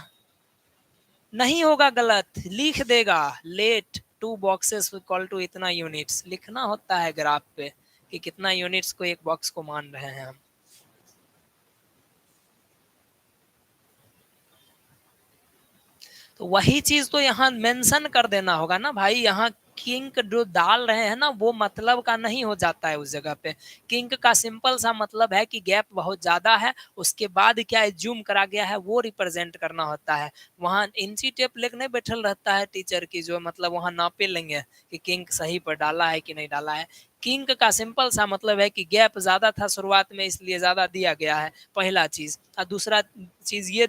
नहीं होगा, गलत लिख देगा, let two boxes equal to इतना यूनिट्स लिखना होता है ग्राफ पे कि कितना यूनिट्स को एक बॉक्स को मान रहे हैं हम। तो वही चीज तो यहाँ मेंशन कर देना होगा ना भाई, यहाँ किंक जो डाल रहे हैं ना वो मतलब का नहीं हो जाता है उस जगह पे। किंक का सिंपल सा मतलब है कि गैप बहुत ज्यादा है, उसके बाद क्या जूम करा गया है वो रिप्रेजेंट करना होता है। वहाँ इंची टेप लेके बैठल रहता है टीचर की, जो मतलब वहाँ नापे लेंगे कि किंक सही पर डाला है कि नहीं डाला है। किंक का सिंपल सा मतलब है कि गैप ज्यादा था शुरुआत में इसलिए ज्यादा दिया गया है, पहला चीज। और दूसरा चीज ये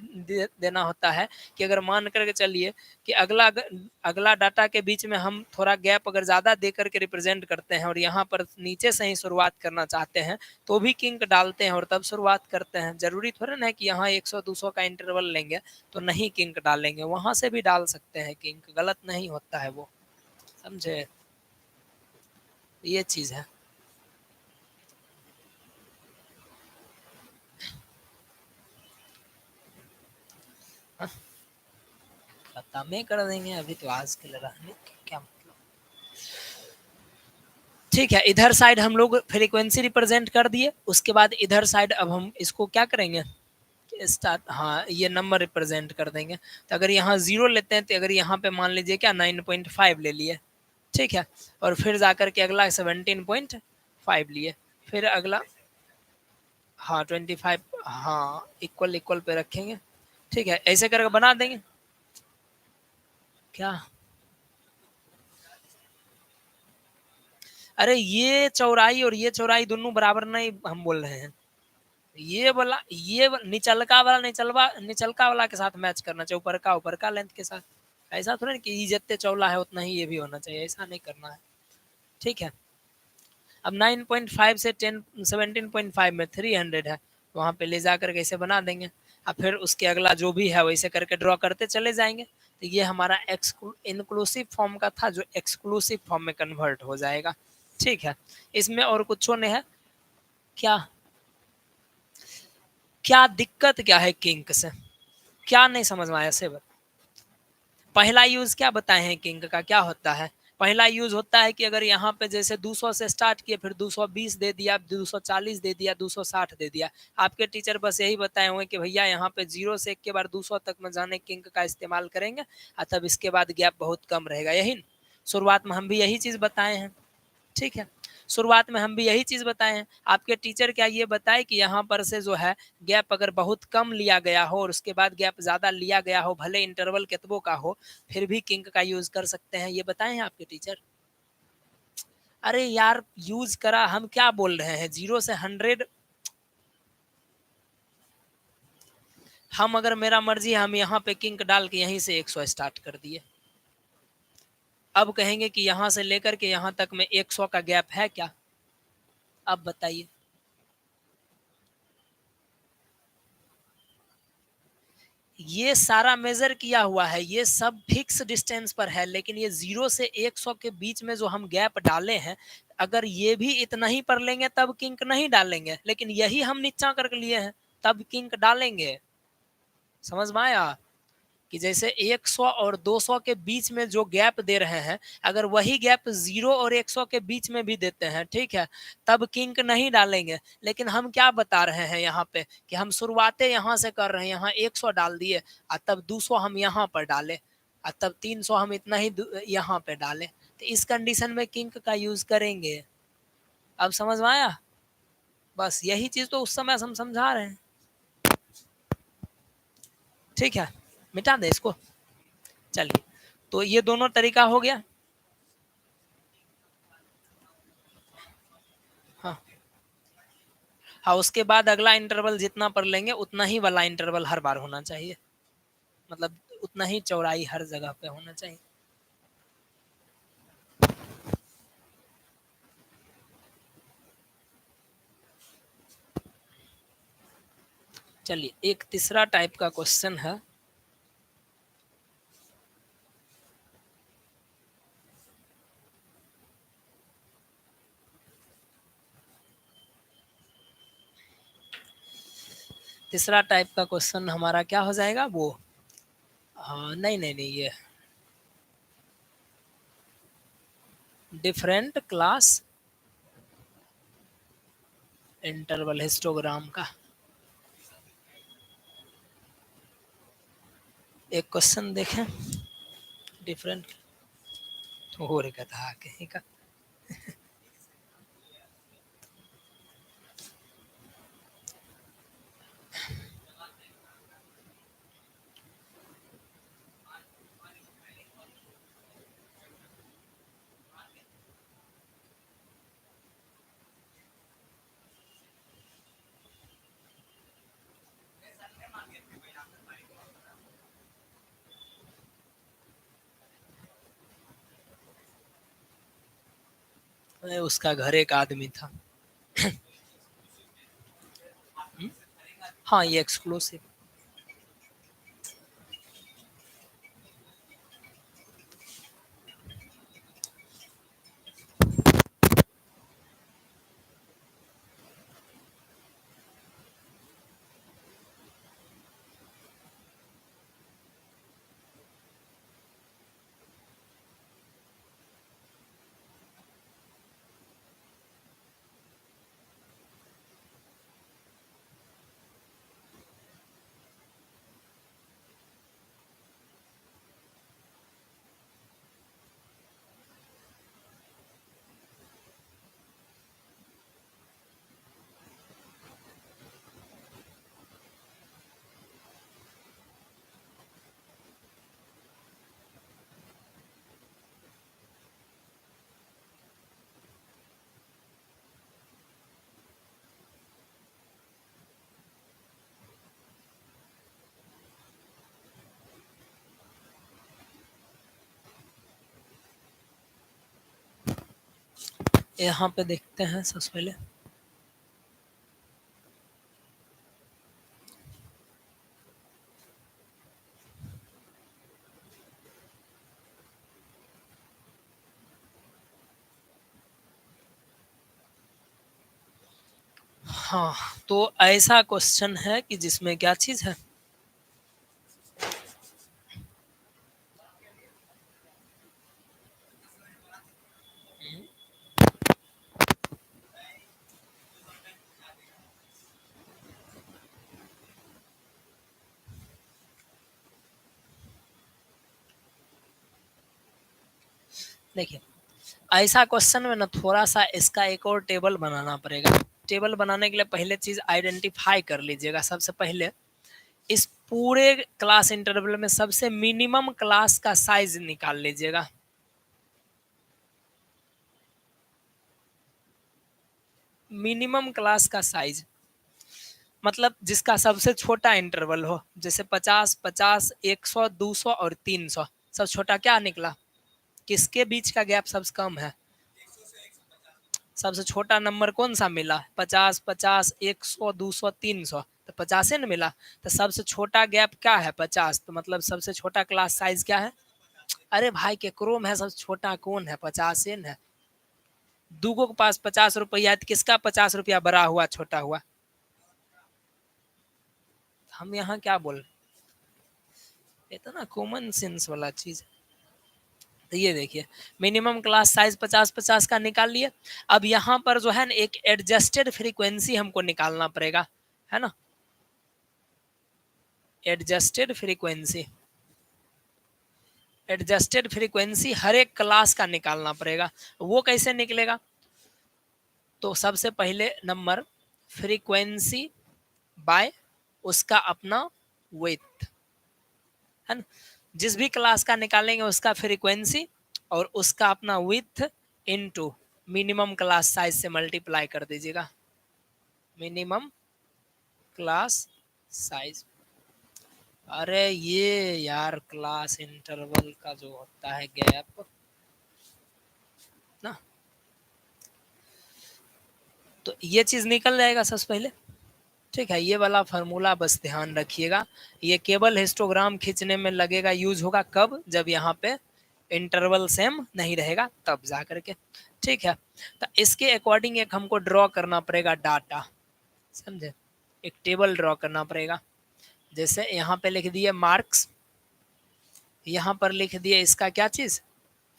देना होता है कि अगर मान करके चलिए कि अगला डाटा के बीच में हम थोड़ा गैप अगर ज़्यादा दे करके रिप्रेजेंट करते हैं और यहाँ पर नीचे से ही शुरुआत करना चाहते हैं, तो भी किंक डालते हैं और तब शुरुआत करते हैं। जरूरी थोड़ा ना है कि यहाँ 100-200 का इंटरवल लेंगे तो नहीं किंक डालेंगे, वहां से भी डाल सकते हैं किंक, गलत नहीं होता है वो, समझे, ये चीज है। हाँ, खत्म ही कर देंगे अभी तो, आज के लिए रहने क्या मतलब। ठीक है, इधर साइड हम लोग फ्रीक्वेंसी रिप्रेजेंट कर दिए, उसके बाद इधर साइड अब हम इसको क्या करेंगे, स्टार्ट, हाँ ये नंबर रिप्रेजेंट कर देंगे। तो अगर यहाँ 0 लेते हैं तो अगर यहाँ पे मान लीजिए क्या 9.5 ले लिए, ठीक है, और फिर जाकर के अगला 17.5 लिए, फिर अगला, हाँ 25, हाँ इक्वल इक्वल पे रखेंगे, ठीक है, ऐसे करके बना देंगे। क्या, अरे ये चौड़ाई और ये चौड़ाई दोनों बराबर नहीं हम बोल रहे हैं, ये वाला, निचलका वाला निचलका वाला के साथ मैच करना चाहिए, ऊपर का लेंथ के साथ। ऐसा थोड़ा कि ये जितने चौला है उतना ही ये भी होना चाहिए, ऐसा नहीं करना है, ठीक है। अब 9.5 से 17.5 में 300 है, वहां पे ले जाकर कैसे बना देंगे। अब फिर उसके अगला जो भी है वैसे करके ड्रॉ करते चले जाएंगे। तो ये हमारा इंक्लूसिव फॉर्म का था जो एक्सक्लूसिव फॉर्म में कन्वर्ट हो जाएगा, ठीक है। इसमें और कुछ नहीं है। क्या, क्या दिक्कत क्या है किंक से, क्या नहीं समझ में आया से, पहला यूज क्या बताए हैं किंक का, क्या होता है पहला यूज होता है कि अगर यहाँ पे जैसे 200 से स्टार्ट किए, फिर 220 दे दिया, 240 दे दिया, 260 दे दिया। आपके टीचर बस यही बताए हुए कि भैया यहाँ पे 0 से 1 के बार 200 तक में जाने किंक का इस्तेमाल करेंगे, और तब इसके बाद गैप बहुत कम रहेगा। यही शुरुआत में हम भी यही चीज बताए हैं, ठीक है। शुरुआत में हम भी यही चीज बताए हैं। आपके टीचर क्या ये बताए कि यहाँ पर से जो है गैप अगर बहुत कम लिया गया हो और उसके बाद गैप ज्यादा लिया गया हो, भले इंटरवल कितनों का हो, फिर भी किंक का यूज कर सकते हैं, ये बताए हैं आपके टीचर? अरे यार यूज करा, हम क्या बोल रहे हैं, 0 से 100। हम अगर मेरा मर्जी है, हम यहाँ पे किंक डाल के यहीं से 100 स्टार्ट कर दिए। अब कहेंगे कि यहाँ से लेकर के यहाँ तक में 100 का गैप है क्या? अब बताइए। ये सारा मेजर किया हुआ है, ये सब फिक्स डिस्टेंस पर है, लेकिन ये 0 से 100 के बीच में जो हम गैप डाले हैं, अगर ये भी इतना ही पर लेंगे तब किंक नहीं डालेंगे, लेकिन यही हम नीचा कर लिए हैं तब किंक डालेंगे। समझ में आया कि जैसे 100 और 200 के बीच में जो गैप दे रहे हैं, अगर वही गैप 0 और 100 के बीच में भी देते हैं, ठीक है, तब किंक नहीं डालेंगे। लेकिन हम क्या बता रहे हैं यहाँ पे कि हम शुरुआतें यहाँ से कर रहे हैं, यहाँ 100 डाल दिए और तब 200 हम यहाँ पर डाले और तब 300 हम इतना ही यहाँ पे डाले, तो इस कंडीशन में किंक का यूज करेंगे। अब समझ में आया? बस यही चीज तो उस समय हम समझा रहे हैं, ठीक है। मिटा दे इसको। चलिए, तो ये दोनों तरीका हो गया। हाँ हाँ, उसके बाद अगला इंटरवल जितना पर लेंगे उतना ही वाला इंटरवल हर बार होना चाहिए, मतलब उतना ही चौड़ाई हर जगह पे होना चाहिए। चलिए, एक तीसरा टाइप का क्वेश्चन है। तीसरा टाइप का क्वेश्चन हमारा क्या हो जाएगा वो, हाँ नहीं नहीं नहीं, ये डिफरेंट क्लास इंटरवल हिस्टोग्राम का एक क्वेश्चन देखें। डिफरेंट हो रहा था कहीं का। उसका घर एक आदमी था। हाँ, ये एक्सक्लूसिव। यहाँ पे देखते हैं सबसे पहले। हाँ, तो ऐसा क्वेश्चन है कि जिसमें क्या चीज है, देखिए ऐसा क्वेश्चन में ना थोड़ा सा इसका एक और टेबल बनाना पड़ेगा। टेबल बनाने के लिए पहले चीज आइडेंटिफाई कर लीजिएगा। सबसे पहले इस पूरे क्लास इंटरवल में सबसे मिनिमम क्लास का साइज निकाल लीजिएगा। मिनिमम क्लास का साइज मतलब जिसका सबसे छोटा इंटरवल हो, जैसे 50, 50, 100, 200 और 300। सबसे छोटा क्या निकला? किसके बीच का गैप सबसे कम है? सबसे छोटा नंबर कौन सा मिला? 50, 50, 100, 200, 300, तो 50 न मिला। तो सबसे छोटा गैप क्या है? 50। तो मतलब सबसे छोटा क्लास साइज क्या है? अरे भाई के क्रोम है, सबसे छोटा कौन है? 50 है। दूगो के पास 50 रुपया है, तो किसका 50 रुपया बड़ा हुआ छोटा हुआ? हम यहाँ क्या बोल रहे? ये तो ना कॉमन सेंस वाला चीज। तो ये देखिए मिनिमम क्लास साइज 50 50 का निकाल लिए। अब यहाँ पर जो है ना एक एडजस्टेड फ्रीक्वेंसी हमको निकालना पड़ेगा, है ना? एडजस्टेड फ्रीक्वेंसी, एडजस्टेड फ्रीक्वेंसी हर एक क्लास का निकालना पड़ेगा। वो कैसे निकलेगा? तो सबसे पहले नंबर फ्रीक्वेंसी बाय उसका अपना विड्थ, है ना? जिस भी क्लास का निकालेंगे उसका फ्रीक्वेंसी और उसका अपना width into minimum class size से मल्टीप्लाई कर दीजिएगा। मिनिमम क्लास साइज, अरे ये यार क्लास इंटरवल का जो होता है गैप ना, तो ये चीज निकल जाएगा सबसे पहले। ठीक है, ये वाला फार्मूला बस ध्यान रखिएगा। ये केवल हिस्टोग्राम खींचने में लगेगा, यूज होगा कब? जब यहाँ पे इंटरवल सेम नहीं रहेगा तब जा करके। ठीक है, तो इसके अकॉर्डिंग एक हमको ड्रॉ करना पड़ेगा डाटा, समझे? एक टेबल ड्रॉ करना पड़ेगा। जैसे यहाँ पे लिख दिए मार्क्स, यहाँ पर लिख दिए इसका क्या चीज?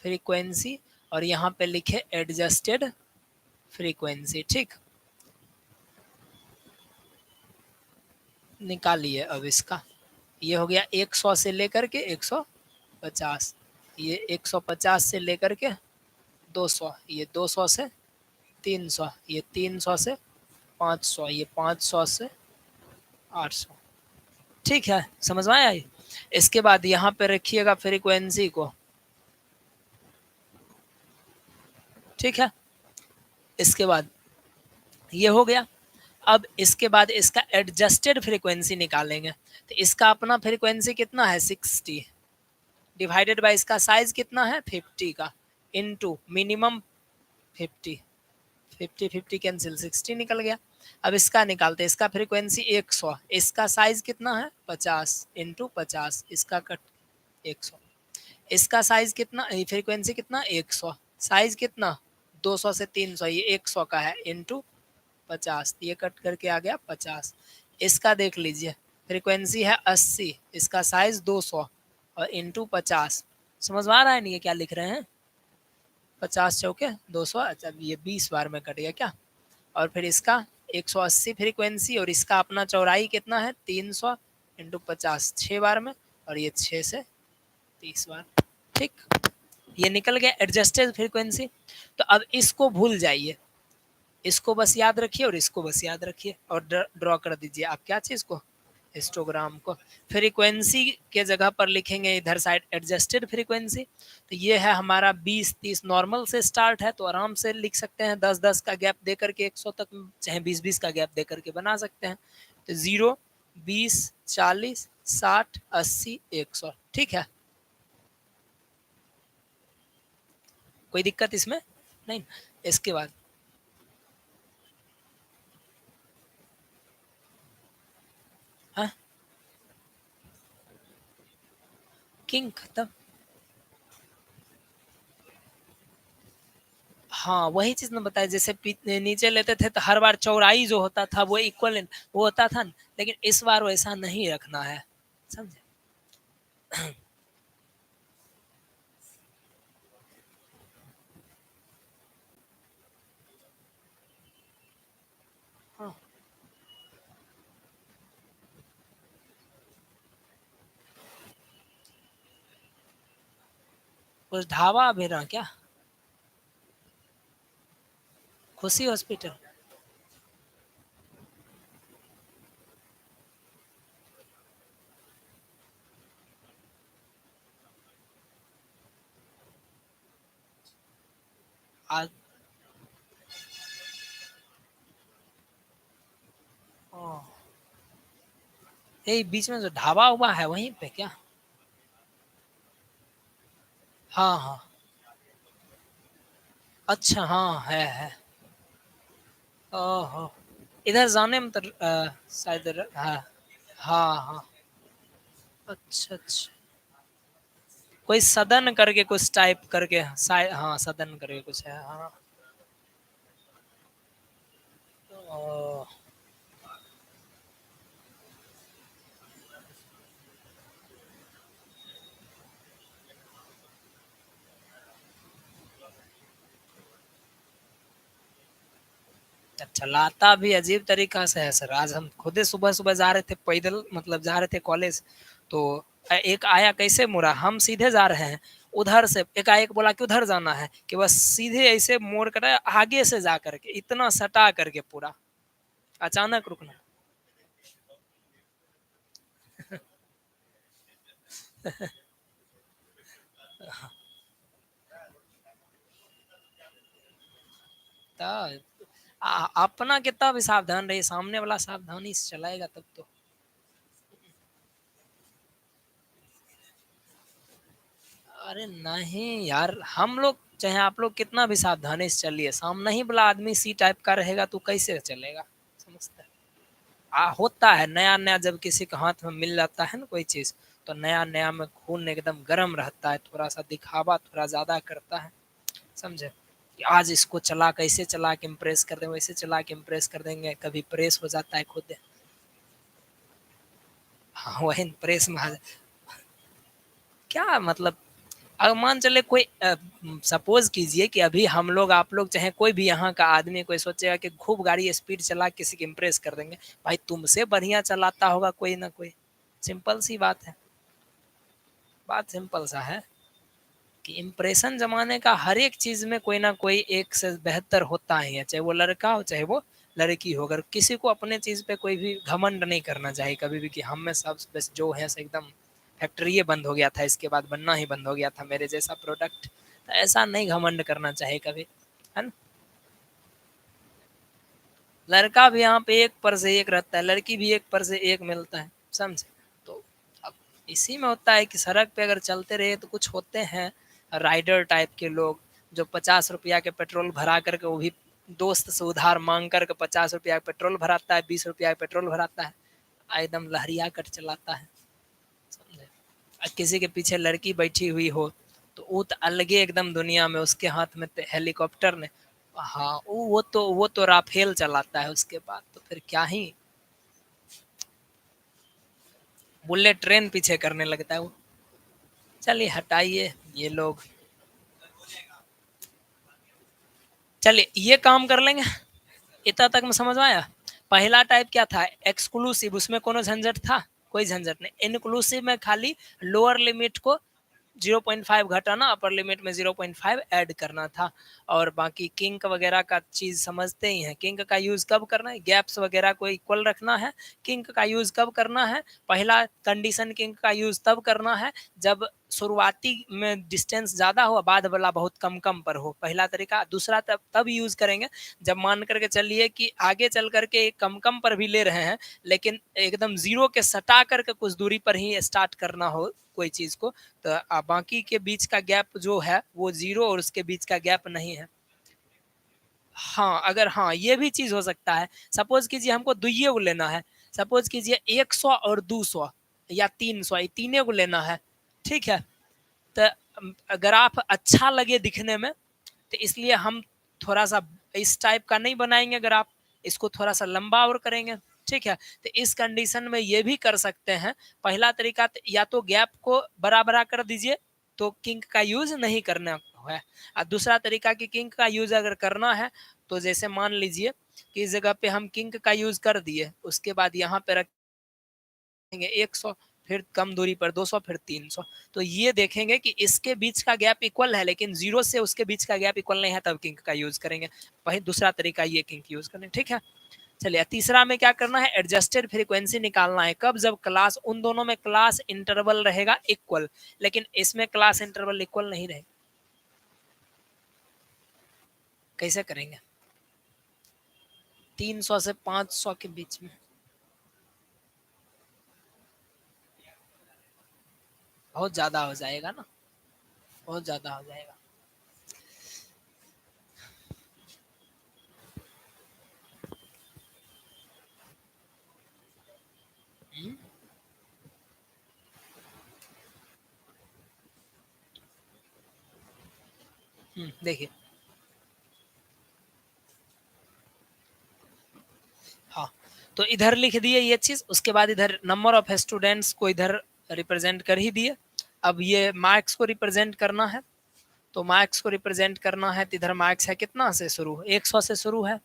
फ्रीक्वेंसी, और यहाँ पे लिखे एडजस्टेड फ्रीक्वेंसी। ठीक, निकालिए अब इसका। ये हो गया 100 से लेकर के 150, ये 150 से लेकर के 200, ये 200 से 300, ये 300 से 500, ये 500 से 800। ठीक है, समझ में आया? इसके बाद यहाँ पे रखिएगा फ्रीक्वेंसी को। ठीक है, इसके बाद ये हो गया। अब इसके बाद इसका एडजस्टेड फ्रीक्वेंसी निकालेंगे। तो इसका अपना फ्रीक्वेंसी कितना है? 60 डिवाइडेड बाय इसका साइज कितना है? 50 का, इनटू मिनिमम 50, 50 50 कैंसिल, 60 निकल गया। अब इसका निकालते हैं। इसका फ्रीक्वेंसी 100, इसका साइज कितना है? 50 इंटू 50, इसका कट 100। इसका साइज कितना, फ्रीक्वेंसी कितना? 100, साइज कितना? 200 से 300, ये 100 का है, इंटू 50, ये कट करके आ गया 50। इसका देख लीजिए, फ्रीक्वेंसी है 80, इसका साइज 200 और इंटू 50। समझ में आ रहा है नहीं ये क्या लिख रहे हैं? 50 चौके 200, अच्छा ये 20 बार में कट गया क्या? और फिर इसका 180 फ्रीक्वेंसी, और इसका अपना चौड़ाई कितना है? 300 इंटू 50, 6 बार में, और ये 6 से 30 बार। ठीक, ये निकल गया एडजस्टेड फ्रीक्वेंसी। तो अब इसको भूल जाइए, इसको बस याद रखिए और इसको बस याद रखिए, और ड्रॉ कर दीजिए आप क्या चीज को? हिस्टोग्राम को। फ्रीक्वेंसी के जगह पर लिखेंगे इधर साइड एडजस्टेड फ्रीक्वेंसी। तो ये है हमारा 20 30, नॉर्मल से स्टार्ट है तो आराम से लिख सकते हैं, 10 10 का गैप दे करके 100 तक, चाहे 20 20 का गैप दे करके बना सकते हैं। तो 0 20 40 60 80 100। ठीक है, कोई दिक्कत इसमें नहीं? इसके बाद हाँ, किंग खत्म। हाँ वही चीज ना बताया, जैसे नीचे लेते थे तो हर बार चौड़ाई जो होता था वो इक्वल वो होता था, लेकिन इस बार वैसा नहीं रखना है, समझे? हाँ, कुछ ढाबा भी रहा क्या? खुशी हॉस्पिटल। आज ओह! यही बीच में जो ढाबा उबा है वहीं पे क्या? हाँ, हाँ। अच्छा, हाँ, है। ओहो! इधर जाने में तो शायद हाँ, हाँ, हाँ। अच्छा, अच्छा। कोई सदन करके कुछ टाइप करके शायद, हाँ, सदन करके कुछ है, हाँ। ओह! चलाता भी अजीब तरीका से है सर। आज हम खुद ही सुबह-सुबह जा रहे थे पैदल, मतलब जा रहे थे कॉलेज, तो एक आया कैसे मुड़ा, हम सीधे जा रहे हैं, उधर से एकाएक बोला कि उधर जाना है, कि बस सीधे ऐसे मोड़ कर आगे से जा करके, इतना सटा करके पूरा, अचानक रुकना। त अपना कितना भी सावधान रहिए, सामने वाला सावधानी से चलाएगा तब तो। अरे नहीं यार, हम लोग चाहे आप लोग कितना भी सावधानी से चलिए, सामने ही वाला आदमी सी टाइप का रहेगा तो कैसे चलेगा? समझते हैं? होता है नया-नया, जब किसी के हाथ में मिल जाता है ना कोई चीज़, तो नया-नया में खून एकदम गरम रहता है, थोड़ा-सा दिखावा थोड़ा ज़्यादा करता है, समझे? कि आज इसको चला कैसे चला के इम्प्रेस कर दें, वैसे चला के इम्प्रेस कर देंगे, कभी प्रेस हो जाता है खुद। हाँ, वही प्रेस में क्या मतलब, अब मान चले कोई सपोज कीजिए कि अभी हम लोग आप लोग चाहे कोई भी यहाँ का आदमी कोई सोचेगा कि खूब गाड़ी स्पीड चला के किसी को इम्प्रेस कर देंगे, भाई तुमसे बढ़िया चलाता होगा कोई ना कोई। सिंपल सी बात है, बात सिंपल सा है कि इम्प्रेशन जमाने का हर एक चीज में कोई ना कोई एक से बेहतर होता ही है, चाहे वो लड़का हो चाहे वो लड़की हो। अगर किसी को अपने चीज पे कोई भी घमंड नहीं करना चाहिए कभी भी, कि हम में सब बस जो है से एकदम फैक्ट्री ये बंद हो गया था, इसके बाद बनना ही बंद हो गया था मेरे जैसा प्रोडक्ट, तो ऐसा नहीं घमंड करना चाहिए कभी, है ना? लड़का भी यहाँ पे एक पर से एक रहता है, लड़की भी एक पर से एक मिलता है, समझे? तो अब इसी में होता है कि सड़क पे अगर चलते रहे तो कुछ होते हैं राइडर टाइप के लोग, जो 50 रुपया के पेट्रोल भरा करके, वो भी दोस्त से उधार मांग करके 50 रुपया पेट्रोल भराता है, 20 रुपया पेट्रोल भराता है, एकदम लहरिया कर चलाता है, समझे? किसी के पीछे लड़की बैठी हुई हो तो वो तो अलगे एकदम दुनिया में, उसके हाथ में हेलीकॉप्टर ने, हाँ वो तो राफेल चलाता है, उसके बाद तो फिर क्या ही, बुलेट ट्रेन पीछे करने लगता है वो। चलिए हटाइए ये लोग, चलिए ये काम कर लेंगे। इतना तक में समझ में आया? पहला टाइप क्या था, एक्सक्लूसिव, उसमें कोनो झंझट था? कोई झंझट नहीं। इनक्लूसिव में खाली लोअर लिमिट को 0.5 घटाना, अपर लिमिट में 0.5 ऐड करना था। और बाकी किंक वगैरह का चीज समझते ही हैं, किंक का यूज कब करना है, गैप्स वगैरह को इक्वल रखना है। किंक का यूज कब करना है, पहला कंडीशन किंक का यूज तब करना है जब शुरुआती में डिस्टेंस ज्यादा हो, बाद वाला बहुत कम कम पर हो, पहला तरीका। दूसरा तब तब यूज करेंगे जब मान करके चलिए कि आगे चल करके कम कम पर भी ले रहे हैं, लेकिन एकदम जीरो के सटा करके कुछ दूरी पर ही स्टार्ट करना हो कोई चीज को, तो बाकी के बीच का गैप जो है वो जीरो और उसके बीच का गैप नहीं है। हाँ, अगर हाँ ये भी चीज हो सकता है, सपोज कीजिए हमको दुइये को लेना है, सपोज कीजिए 100 और 200 या 300, ये तीने को लेना है, ठीक है? तो अगर आप अच्छा लगे दिखने में, तो इसलिए हम थोड़ा सा इस टाइप का नहीं बनाएंगे, अगर आप इसको थोड़ा सा लंबा और करेंगे, ठीक है? तो इस कंडीशन में ये भी कर सकते हैं। पहला तरीका या तो गैप को बड़ा बड़ा कर दीजिए, तो किंक का यूज नहीं करना है। और दूसरा तरीका कि किंक का यूज अगर करना है, तो जैसे मान लीजिए कि इस जगह पे हम किंक का यूज कर दिए, उसके बाद यहाँ पे रखेंगे 100, फिर कम दूरी पर 200, फिर 300। तो ये देखेंगे कि इसके बीच का गैप इक्वल है, लेकिन 0 से उसके बीच का गैप इक्वल नहीं है, तब किंक का यूज करेंगे। वही दूसरा तरीका ये किंक यूज करें, ठीक है। चलिए तीसरा में क्या करना है, एडजस्टेड फ्रीक्वेंसी निकालना है। कब, जब क्लास, उन दोनों में क्लास इंटरवल रहेगा इक्वल, लेकिन इसमें क्लास इंटरवल इक्वल नहीं रहेगा। कैसे करेंगे, 300 से 500 के बीच में बहुत ज्यादा हो जाएगा ना, बहुत ज्यादा हो जाएगा। देखिए, हाँ, तो इधर लिख दिए ये चीज, उसके बाद इधर नंबर ऑफ स्टूडेंट्स को इधर रिप्रेजेंट कर ही दिए। अब ये मार्क्स को रिप्रेजेंट करना है, तो मार्क्स को रिप्रेजेंट करना है, तो इधर मार्क्स है कितना से शुरू, 100 से शुरू है,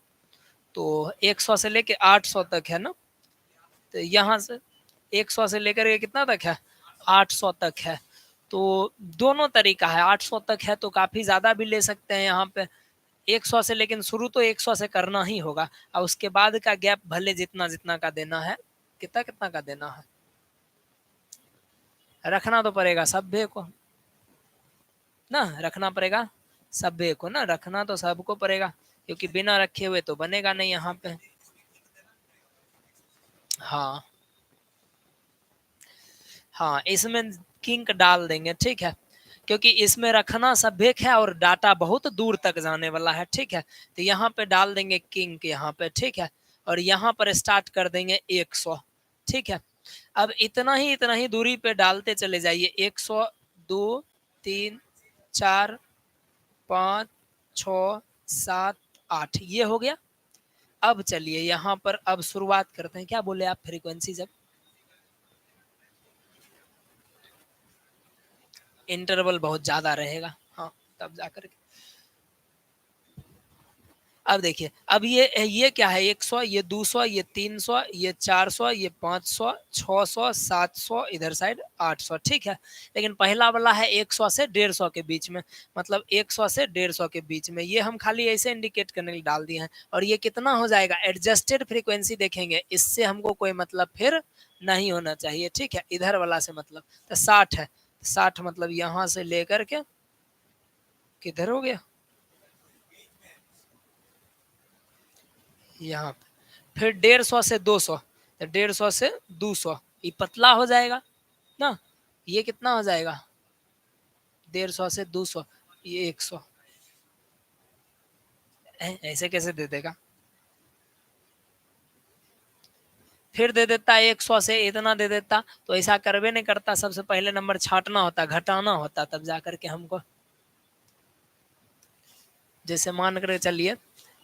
तो 100 से लेके 800 तक है ना। तो यहाँ से 100 से लेकर के कितना तक है, 800 तक है। तो दोनों तरीका है, 800 तक है तो काफी ज्यादा भी ले सकते हैं यहाँ पे 100 से, लेकिन शुरू तो 100 से करना ही होगा, और उसके बाद का गैप भले जितना जितना का देना है, कितना कितना का देना है, रखना तो पड़ेगा सभ्य को ना, रखना पड़ेगा सभ्य को ना, रखना तो सबको पड़ेगा, क्योंकि बिना रखे हुए तो बनेगा नहीं यहाँ पे। हाँ हाँ, इसमें किंक डाल देंगे, ठीक है, क्योंकि इसमें रखना सभ्यक है और डाटा बहुत दूर तक जाने वाला है, ठीक है। तो यहाँ पे डाल देंगे किंक यहाँ पे, ठीक है, और यहाँ पर स्टार्ट कर देंगे 100, ठीक है। अब इतना ही दूरी पे डालते चले जाइए, 100, 2, 3, 4, 5, 6, 7, 8, ये हो गया। अब चलिए यहाँ पर अब शुरुआत करते हैं, क्या बोले आप, फ्रीक्वेंसी जब इंटरवल बहुत ज्यादा रहेगा, हाँ, तब जाकर के। अब देखिए, अब ये क्या है, 100, ये 200, ये 300, ये 400, ये 500, 600, 700, इधर साइड 800, ठीक है। लेकिन पहला वाला है 100 से 150 के बीच में, मतलब 100 से 150 के बीच में, ये हम खाली ऐसे इंडिकेट करने के लिए डाल दिए हैं। और ये कितना हो जाएगा, एडजस्टेड फ्रीक्वेंसी देखेंगे, इससे हमको कोई मतलब फिर नहीं होना चाहिए, ठीक है, इधर वाला से मतलब, तो 60 है, 60 मतलब यहाँ से लेकर के किधर हो गया, यहाँ पे, फिर 150 से 200, तो 150 से 200, ये पतला हो जाएगा ना, ये कितना हो जाएगा, 150 से 200, ये 100, ऐसे कैसे दे देगा, फिर दे देता 100 से इतना दे देता, तो ऐसा करवे नहीं करता, सबसे पहले नंबर छांटना होता, घटाना होता, तब जाकर के हमको, जैसे मान कर चलिए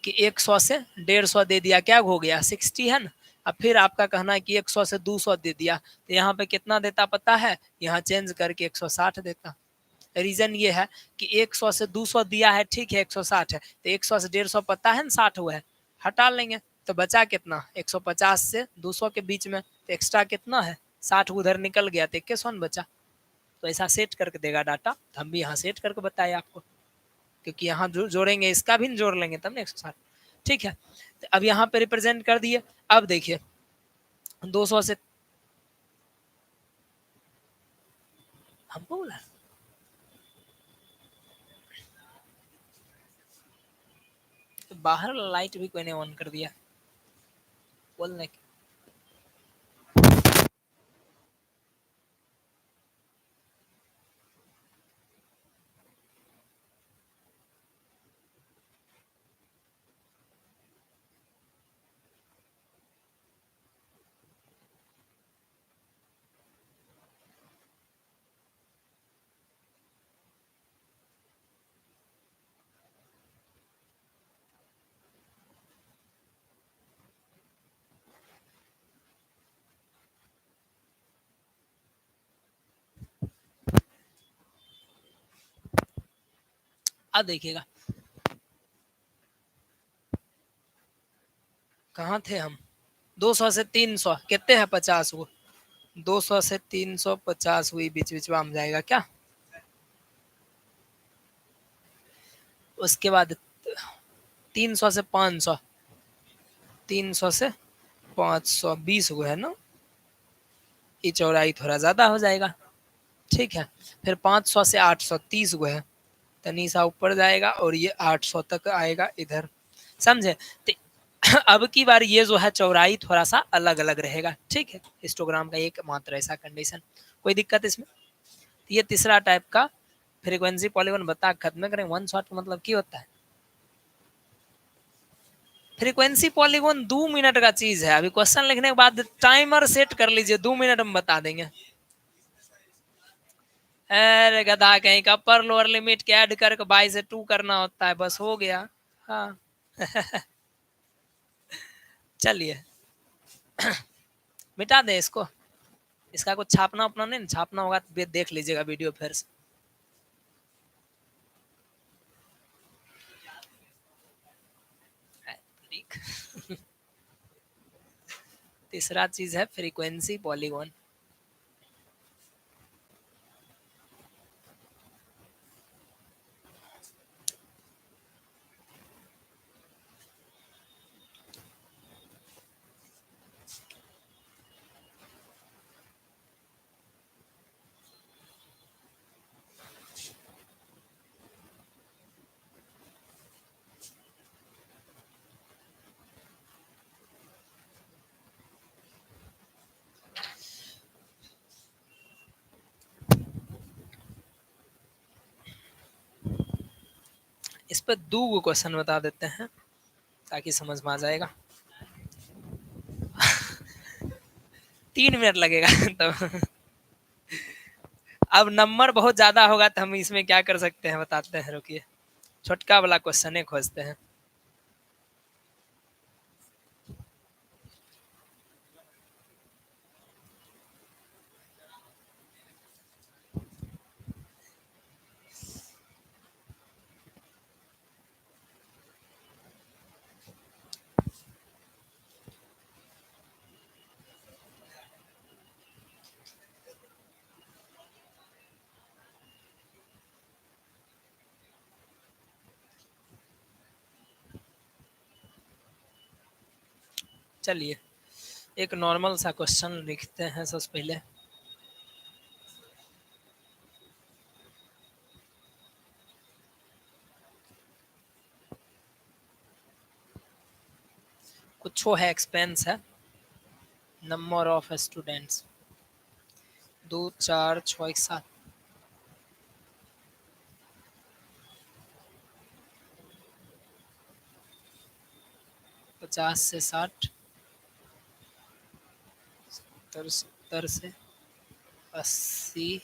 कि 100 से 150 दे दिया, क्या हो गया, 60 है ना। अब फिर आपका कहना है कि 100 से 200 दे दिया, तो यहाँ पे कितना देता पता है, यहाँ चेंज करके 160 देता। रीजन ये है कि 100 से 200 दिया है, ठीक है, 160 है, तो 100 से 150 पता है ना 60 हुआ है, हटा लेंगे, तो बचा कितना, 150 से 200 के बीच में, तो एक्स्ट्रा कितना है, 60 उधर निकल गया, तो 21 बचा। तो ऐसा सेट करके देगा डाटा, तो हम भी यहाँ सेट करके बताए आपको, क्योंकि यहाँ जो जोड़ेंगे इसका भी जोड़ लेंगे तब ना 160, ठीक है। तो अब यहाँ पे रिप्रेजेंट कर दिए। अब देखिए 200 से, हमको बोला तो बाहर लाइट भी कोई ने ऑन कर दिया, बोलने की। अब देखिएगा, कहाँ थे हम, 200 से 300 कितने हैं, 50 वो, 200 से 350 हुई, बीच बीच में जाएगा क्या। उसके बाद 300 से 500, 300 से 500 20 हुए है ना, ये चौड़ाई थोड़ा ज्यादा हो जाएगा। ठीक है, फिर 500 से 800 30 हुए है, तनीसा ऊपर जाएगा और ये 800 तक आएगा इधर, समझे। तो अब की बार ये जो है चौड़ाई थोड़ा सा अलग अलग रहेगा। ठीक है, हिस्टोग्राम का एक मात्र ऐसा कंडीशन, कोई दिक्कत इसमें। ये तीसरा टाइप का फ्रीक्वेंसी पॉलीगॉन बता खत्म करें। वन शॉट मतलब क्या होता है, फ्रीक्वेंसी पॉलीगॉन 2 मिनट का चीज है। अभी क्वेश्चन लिखने के बाद टाइमर सेट कर लीजिए, 2 मिनट में बता देंगे। अरे गधा कहीं का, अपर लोअर लिमिट के ऐड करके 22 से 2 करना होता है, बस हो गया। हाँ चलिए मिटा दे इसको, इसका कुछ छापना अपना नहीं, छापना होगा तो देख लीजिएगा वीडियो फिर से। तीसरा चीज है फ्रीक्वेंसी पॉलीगॉन। इस पर 2 क्वेश्चन बता देते हैं ताकि समझ में आ जाएगा। 3 मिनट लगेगा तो अब नंबर बहुत ज्यादा होगा तो हम इसमें क्या कर सकते हैं बताते हैं, रुकिए। छोटका वाला क्वेश्चन ही खोजते हैं। चलिए एक नॉर्मल सा क्वेश्चन लिखते हैं सबसे पहले। कुछ है एक्सपेंस है, नंबर ऑफ स्टूडेंट्स 2 4 6 7, 50 से 60, 70 से 80,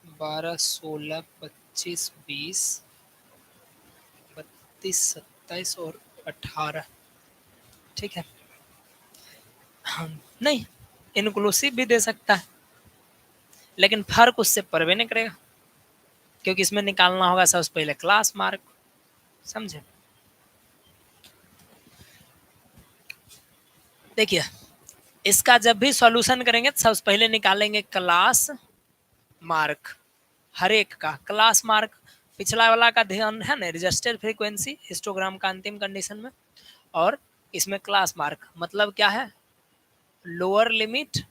12 16 25 20 32 27 और 18। ठीक है, नहीं इंक्लूसिव भी दे सकता है, लेकिन फर्क उससे परवे नहीं करेगा, क्योंकि इसमें निकालना होगा सबसे पहले क्लास मार्क, समझे। देखिए इसका जब भी सॉल्यूशन करेंगे तो सबसे पहले निकालेंगे क्लास मार्क, हर एक का क्लास मार्क। पिछला वाला का ध्यान है ना, रजिस्टर्ड फ्रीक्वेंसी हिस्टोग्राम का अंतिम कंडीशन में, और इसमें क्लास मार्क मतलब क्या है, lower limit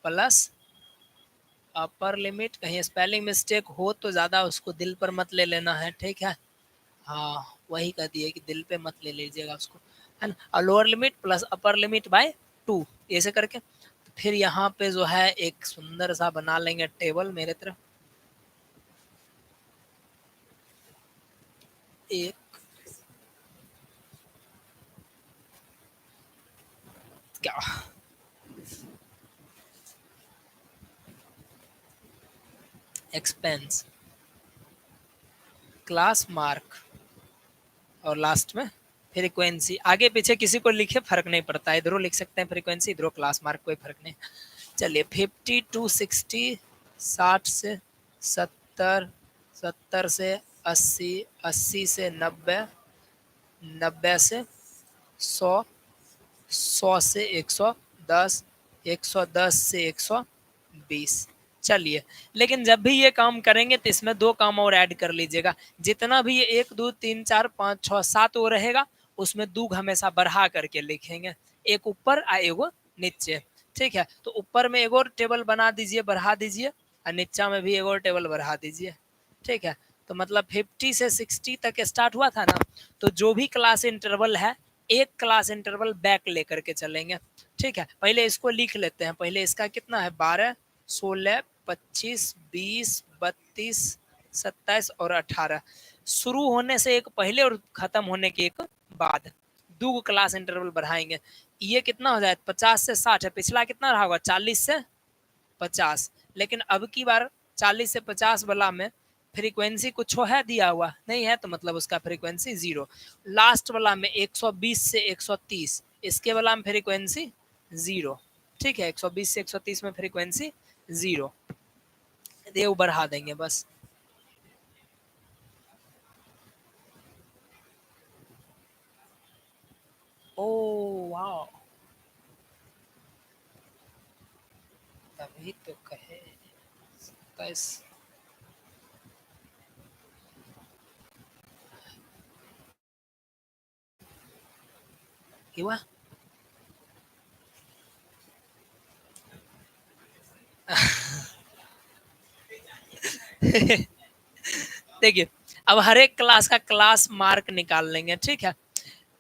plus upper limit. कहीं स्पेलिंग मिस्टेक हो तो ज़्यादा उसको दिल पर मत ले लेना है, ठीक है। हाँ वही कह दिए कि दिल पे मत ले लीजिएगा उसको, है ना। और lower limit plus upper limit by 2 ऐसे करके। फिर यहाँ पे जो है एक सुंदर सा बना लेंगे टेबल मेरे तरफ, एक क्या एक्सपेंस, क्लास मार्क, और लास्ट में फ्रीक्वेंसी। आगे पीछे किसी को लिखे फर्क नहीं पड़ता, इधरों लिख सकते हैं फ्रीक्वेंसी, इधरों क्लास मार्क, कोई फर्क नहीं। चलिए 50 to 60, 60 से 70, 70 से 80, 80 से 90, 90 से 100, 100 से 110, 110 से 120। चलिए, लेकिन जब भी ये काम करेंगे तो इसमें 2 काम और ऐड कर लीजिएगा। जितना भी ये 1 2 3 4 5 6 7 वो रहेगा, उसमें 2 हमेशा बढ़ा करके लिखेंगे, एक ऊपर और एगो नीचे। ठीक है, तो ऊपर में एगो और टेबल बना दीजिए, बढ़ा दीजिए, और नीचा में भी एगो और टेबल बढ़ा दीजिए। ठीक है, तो मतलब 50 से 60 तक स्टार्ट हुआ था ना, तो जो भी क्लास इंटरवल है, एक क्लास इंटरवल बैक लेकर के चलेंगे। ठीक है, पहले इसको लिख लेते हैं। पहले इसका कितना है, 12, 16, 25, 20, 32, 27 और 18। शुरू होने से एक पहले और खत्म होने के एक बाद 2 क्लास इंटरवल बढ़ाएंगे। ये कितना हो जाए, 50 से 60 है। पिछला कितना रहा होगा, 40 से 50। लेकिन अब की बार 40 से 50 वाला में फ्रीक्वेंसी कुछ है दिया हुआ नहीं है, तो मतलब उसका फ्रीक्वेंसी 0। लास्ट वाला में 120 से 130, इसके वाला में फ्रीक्वेंसी 0। ठीक है, 120 से 130 में फ्रीक्वेंसी 0, ये बढ़ा देंगे बस। ओ वाह, तभी तो कहे 27। हुआ देखिए, अब हर एक क्लास का क्लास मार्क निकाल लेंगे। ठीक है,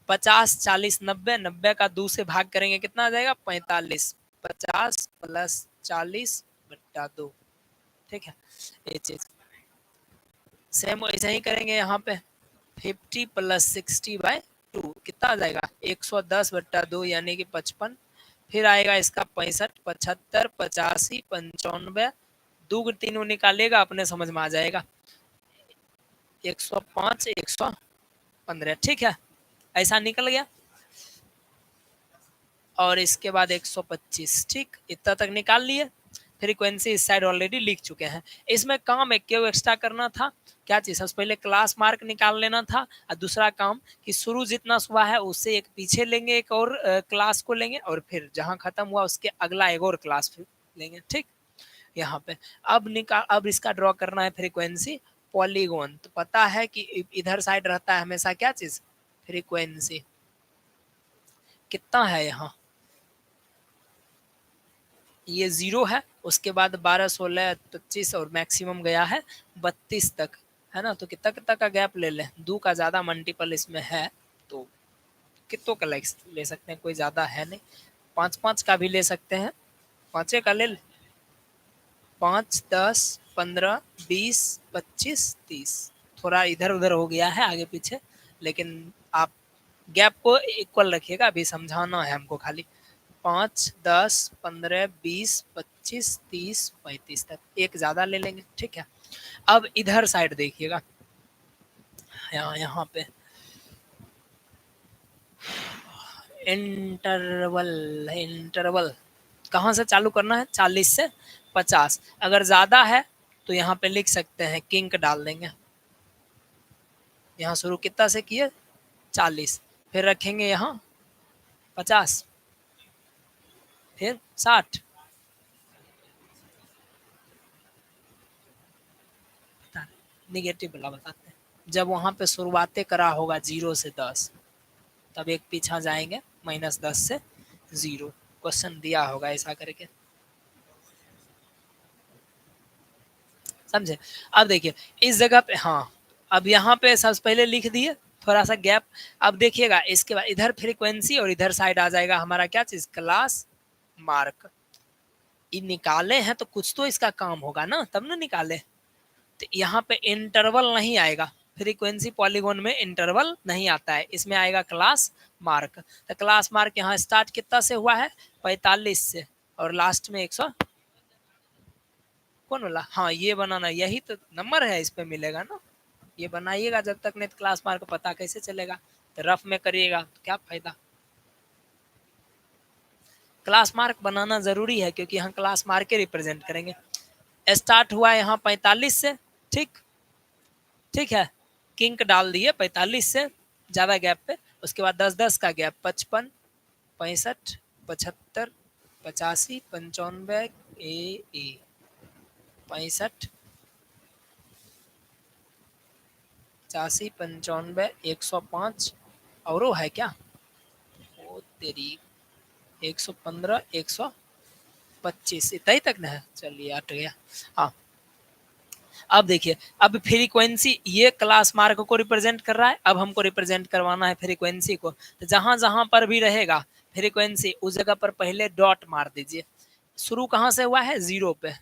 50, 40, 90, 90 का 2 से भाग करेंगे, कितना आ जाएगा, 45। 50 प्लस 40 बट्टा 2। ठीक है, ये चीज सेम ऐसे ही करेंगे यहाँ पे। 50 प्लस 60/2 कितना आ जाएगा, 110 बट्टा 2 यानी कि 55। फिर आएगा इसका 65, 75, 85, 95। 2 तीनों निकालेगा, अपने समझ में आ जाएगा। 105, 115। ठीक है, ऐसा निकल गया। और इसके बाद 125। ठीक, इतना तक निकाल लिए। फ्रीक्वेंसी इस साइड ऑलरेडी लिख चुके हैं। इसमें काम एक क्यों एक्स्ट्रा करना था, क्या चीज, सबसे पहले क्लास मार्क निकाल लेना था, और दूसरा काम कि शुरू जितना हुआ है उससे एक पीछे लेंगे, एक और क्लास को लेंगे, और फिर जहां खत्म हुआ उसके अगला एक और क्लास फिर लेंगे। ठीक, यहाँ पे अब इसका ड्रॉ करना है फ्रीक्वेंसी पॉलीगोन। तो पता है कि इधर साइड रहता है हमेशा क्या चीज, फ्रीक्वेंसी। कितना है यहाँ, ये 0 है, उसके बाद 12, 16, 25 और मैक्सिमम गया है 32 तक, है ना। तो कितना कितना का गैप ले लें, 2 का ज़्यादा मल्टीपल इसमें है, तो कितनों का ले सकते हैं, कोई ज़्यादा है नहीं। 5 5 का भी ले सकते हैं, 5 का ले, 5, 10, 15, 20, 25, 30। थोड़ा इधर उधर हो गया है आगे पीछे, लेकिन आप गैप को इक्वल रखिएगा, अभी समझाना है हमको खाली। 5, 10, 15, 20, 25, 30, 35 तक एक ज़्यादा ले लेंगे। ठीक है, अब इधर साइड देखिएगा, यहाँ पे इंटरवल है। इंटरवल कहाँ से चालू करना है, 40 से 50। अगर ज़्यादा है तो यहाँ पे लिख सकते हैं, किंक डाल देंगे। यहाँ शुरू कितना से किए, 40, फिर रखेंगे यहाँ 50, फिर 60। निगेटिव वाला बताते हैं, जब वहाँ पे शुरुआते करा होगा 0 से 10, तब एक पीछा जाएंगे, -10 से 0। क्वेश्चन दिया होगा ऐसा करके, समझे। अब देखिए इस जगह पे, हाँ, अब यहाँ पे सबसे पहले लिख दिए, थोड़ा सा गैप। अब देखिएगा इसके बाद इधर फ्रीक्वेंसी और इधर साइड आ जाएगा हमारा क्या चीज, क्लास मार्क। ये निकाले हैं तो कुछ तो इसका काम होगा ना, तब ना निकाले। तो यहाँ पे इंटरवल नहीं आएगा, फ्रीक्वेंसी पॉलीगोन में इंटरवल नहीं आता है, इसमें आएगा क्लास मार्क। तो क्लास मार्क यहाँ स्टार्ट कितना से हुआ है, 45 से, और लास्ट में 100। कौन वाला, हाँ ये बनाना, यही तो नंबर है, इस पे मिलेगा ना। ये बनाइएगा, जब तक नहीं तो क्लास मार्क पता कैसे चलेगा। तो रफ में करिएगा तो क्या फायदा। क्लास मार्क बनाना जरूरी है, क्योंकि हम क्लास मार्क के रिप्रेजेंट करेंगे। स्टार्ट हुआ है यहाँ 45 से। ठीक, ठीक है, किंक डाल दिए 45 से ज़्यादा गैप पे, उसके बाद 10-10 का गैप 55, 65, 75, 85, 95 ए 65, 85, 95, 105 और वो है क्या, वो तेरी 115, 125 इतना ही तक ना है। चलिए हट गया। हाँ, अब देखिए, अब फ्रीक्वेंसी ये क्लास मार्क को रिप्रेजेंट कर रहा है, अब हमको रिप्रेजेंट करवाना है फ्रीक्वेंसी को। तो जहां जहां पर भी रहेगा फ्रीक्वेंसी उस जगह पर पहले डॉट मार दीजिए। शुरू कहाँ से हुआ है, 0 पे,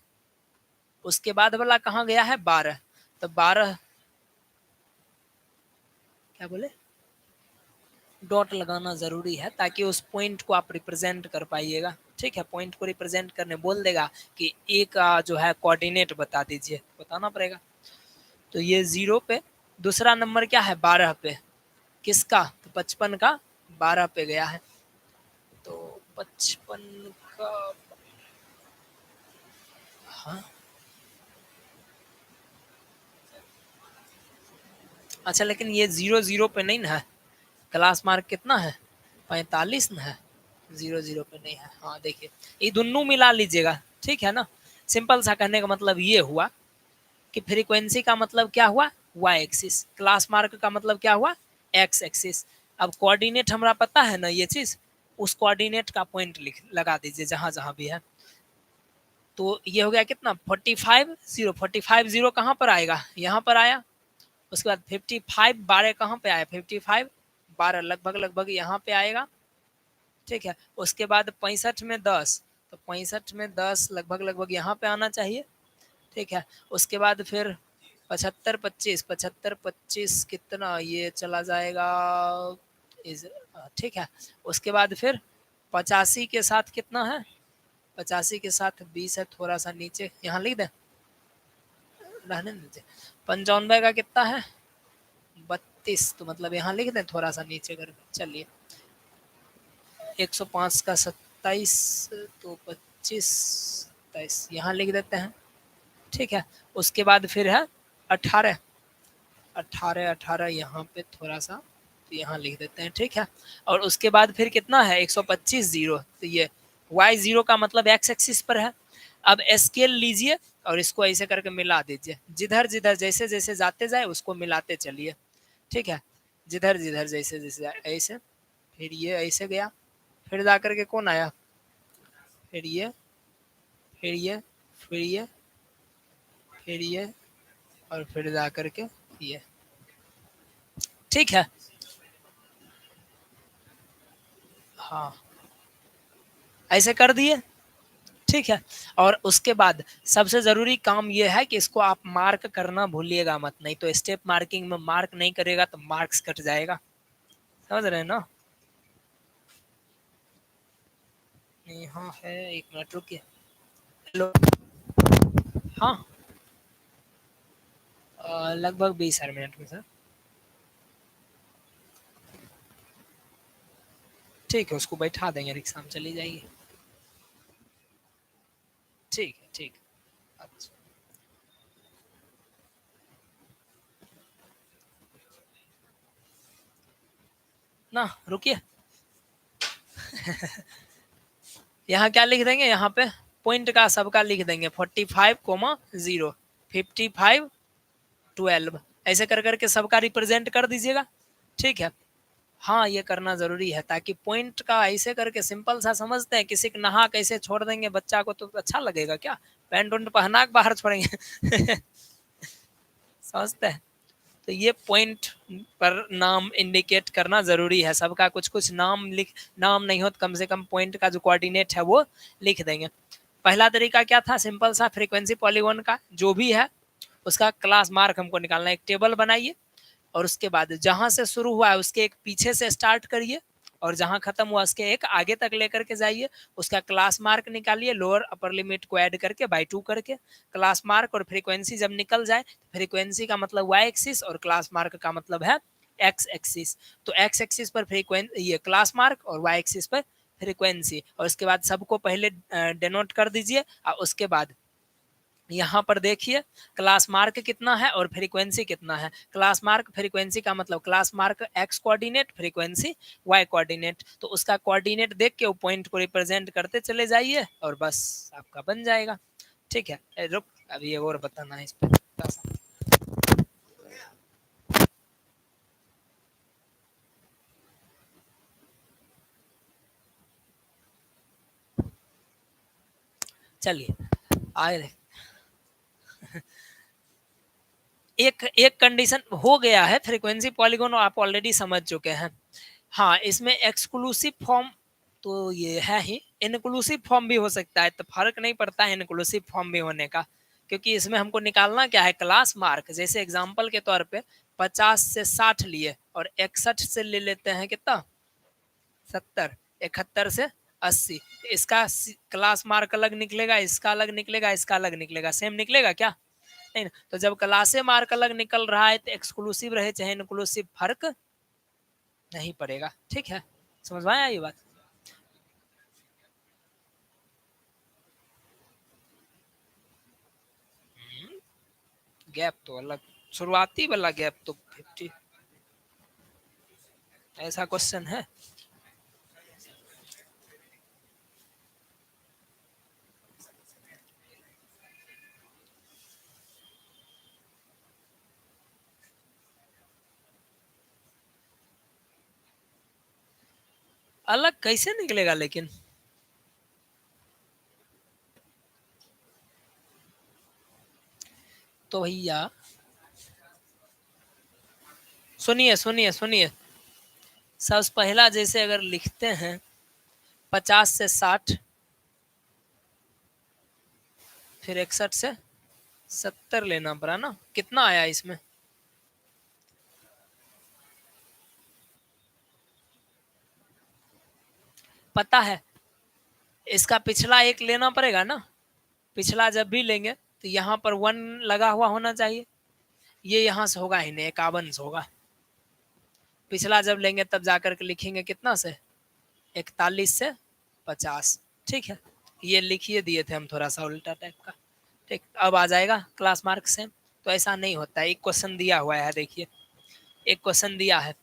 उसके बाद वाला कहाँ गया है, 12, तो 12 क्या बोले, डॉट लगाना जरूरी है ताकि उस पॉइंट को आप रिप्रेजेंट कर पाइएगा। ठीक है, पॉइंट को रिप्रेजेंट करने बोल देगा कि ए का जो है कोऑर्डिनेट बता दीजिए, बताना पड़ेगा। तो ये 0 पे, दूसरा नंबर क्या है 12 पे, किसका, तो 55 का 12 पे गया है, तो 55 का, हाँ अच्छा, लेकिन ये 0-0 पे नहीं ना है, क्लास मार्क कितना है, 45 ना है, 0-0 पे नहीं है। हाँ देखिए, ये दोनों मिला लीजिएगा, ठीक है ना। सिंपल सा कहने का मतलब ये हुआ कि फ्रीक्वेंसी का मतलब क्या हुआ, वाई एक्सिस, क्लास मार्क का मतलब क्या हुआ, एक्स एक्सिस। अब कोऑर्डिनेट हमारा पता है ना ये चीज, उस कोऑर्डिनेट का पॉइंट लिख लगा दीजिए जहां जहां भी है। तो ये हो गया कितना, 45 0, 45 0 कहाँ पर आएगा, यहाँ पर आया। उसके बाद 55 12 कहाँ पे आया, 55 12 लगभग लगभग यहाँ पे आएगा। ठीक है, उसके बाद 65 में 10, तो 65 में 10 लगभग लगभग यहाँ पे आना चाहिए। ठीक है, उसके बाद फिर 75 25, 75 25 कितना ये चला जाएगा इस, ठीक है। उसके बाद फिर 85 के साथ कितना है, 85 के साथ 20 है, थोड़ा सा नीचे यहाँ लिख दें, रहने दीजिए। 95 का कितना है, 32, तो मतलब यहाँ लिख दें थोड़ा सा नीचे कर, चलिए 105 का 27, तो 25 27 यहाँ लिख देते हैं। ठीक है, उसके बाद फिर है 18, 18 18 यहाँ पे थोड़ा सा, तो यहाँ लिख देते हैं। ठीक है, और उसके बाद फिर कितना है 125 0, तो ये y0 का मतलब x एक्सिस पर है। अब स्केल लीजिए और इसको ऐसे करके मिला दीजिए, जिधर जिधर जैसे जैसे जाते जाए उसको मिलाते चलिए। ठीक है, जिधर जिधर जैसे जैसे जाए ऐसे, फिर ये ऐसे गया, फिर जा करके कौन आया, फिर ये, फिर ये, फिर ये, फिर ये, और फिर जा करके ये। ठीक है, हाँ ऐसे कर दिए। ठीक है, और उसके बाद सबसे जरूरी काम यह है कि इसको आप मार्क करना भूलिएगा मत, नहीं तो स्टेप मार्किंग में मार्क नहीं करेगा तो मार्क्स कट जाएगा, समझ रहे हैं ना। यहाँ है, एक मिनट रुकिए, हेलो, हाँ लगभग 20 मिनट में सर। ठीक है, उसको बैठा देंगे, रिक्शा में चली जाएगी। ठीक है, ठीक, अच्छा ना, रुकिए यहाँ क्या लिख देंगे, यहाँ पे पॉइंट का सबका लिख देंगे 45,0, 55 12, ऐसे कर करके सबका रिप्रेजेंट कर दीजिएगा। ठीक है, हाँ ये करना जरूरी है ताकि पॉइंट का ऐसे करके सिंपल सा समझते हैं, किसी को नहा कैसे छोड़ देंगे बच्चा को तो अच्छा लगेगा क्या, पैंट उंट पहना के बाहर छोड़ेंगे समझते हैं। तो ये पॉइंट पर नाम इंडिकेट करना जरूरी है, सबका कुछ कुछ नाम लिख, नाम नहीं हो तो कम से कम पॉइंट का जो कोऑर्डिनेट है वो लिख देंगे। पहला तरीका क्या था, सिंपल सा, फ्रीक्वेंसी पॉलीगॉन का जो भी है उसका क्लास मार्क हमको निकालना है। एक टेबल बनाइए और उसके बाद जहां से शुरू हुआ है उसके एक पीछे से स्टार्ट करिए और जहां खत्म हुआ उसके एक आगे तक लेकर के जाइए, उसका क्लास मार्क निकालिए, लोअर अपर लिमिट को ऐड करके बाई 2 करके क्लास मार्क और फ्रीक्वेंसी जब निकल जाए, फ्रीक्वेंसी का मतलब वाई एक्सिस और क्लास मार्क का मतलब है एक्स एक्सिस। तो एक्स एक्सिस पर फ्रीक्वेंसी ये क्लास मार्क और वाई एक्सिस पर फ्रीक्वेंसी, और उसके बाद सबको पहले डेनोट कर दीजिए और उसके बाद यहाँ पर देखिए क्लास मार्क कितना है और फ्रीक्वेंसी कितना है। क्लास मार्क फ्रीक्वेंसी का मतलब class mark X coordinate, frequency Y coordinate. तो उसका कोऑर्डिनेट देख के वो पॉइंट को रिप्रेजेंट करते चले जाइए और बस आपका बन जाएगा। ठीक है, रुक अभी और बताना है इस पर। चलिए आए, एक एक कंडीशन हो गया है, फ्रीक्वेंसी पॉलीगॉन आप ऑलरेडी समझ चुके हैं। हाँ, इसमें एक्सक्लूसिव फॉर्म तो ये है ही, इनक्लूसिव फॉर्म भी हो सकता है, तो फर्क नहीं पड़ता है इनक्लूसिव फॉर्म भी होने का, क्योंकि इसमें हमको निकालना क्या है, क्लास मार्क। जैसे एग्जांपल के तौर पे 50 से 60 लिए और 61 से ले लेते हैं कितना, 70, 71 से 80। इसका क्लास मार्क अलग निकलेगा, इसका अलग निकलेगा, इसका अलग निकलेगा, सेम निकलेगा क्या, नहीं ना। तो जब क्लासे मार्क अलग निकल रहा है तो एक्सक्लूसिव रहे चाहे इनक्लूसिव फर्क नहीं पड़ेगा। ठीक है, समझ में आया ये बात। गैप तो अलग, शुरुआती वाला गैप तो 50, ऐसा क्वेश्चन है। अलग कैसे निकलेगा लेकिन, तो भैया सुनिए सुनिए सुनिए, सबसे पहला जैसे अगर लिखते हैं 50 से 60, फिर 61 से 70 लेना पड़ा ना, कितना आया इसमें, पता है। इसका पिछला एक लेना पड़ेगा ना, पिछला जब भी लेंगे तो यहाँ पर 1 लगा हुआ होना चाहिए, ये यहाँ से होगा ही नहीं, 51 से होगा। पिछला जब लेंगे तब जाकर के लिखेंगे कितना से, 41 से 50। ठीक है, ये लिखिए दिए थे हम थोड़ा सा उल्टा टाइप का। ठीक, अब आ जाएगा क्लास मार्क सेम। तो ऐसा नहीं होता है, एक क्वेश्चन दिया हुआ है, देखिए एक क्वेश्चन दिया है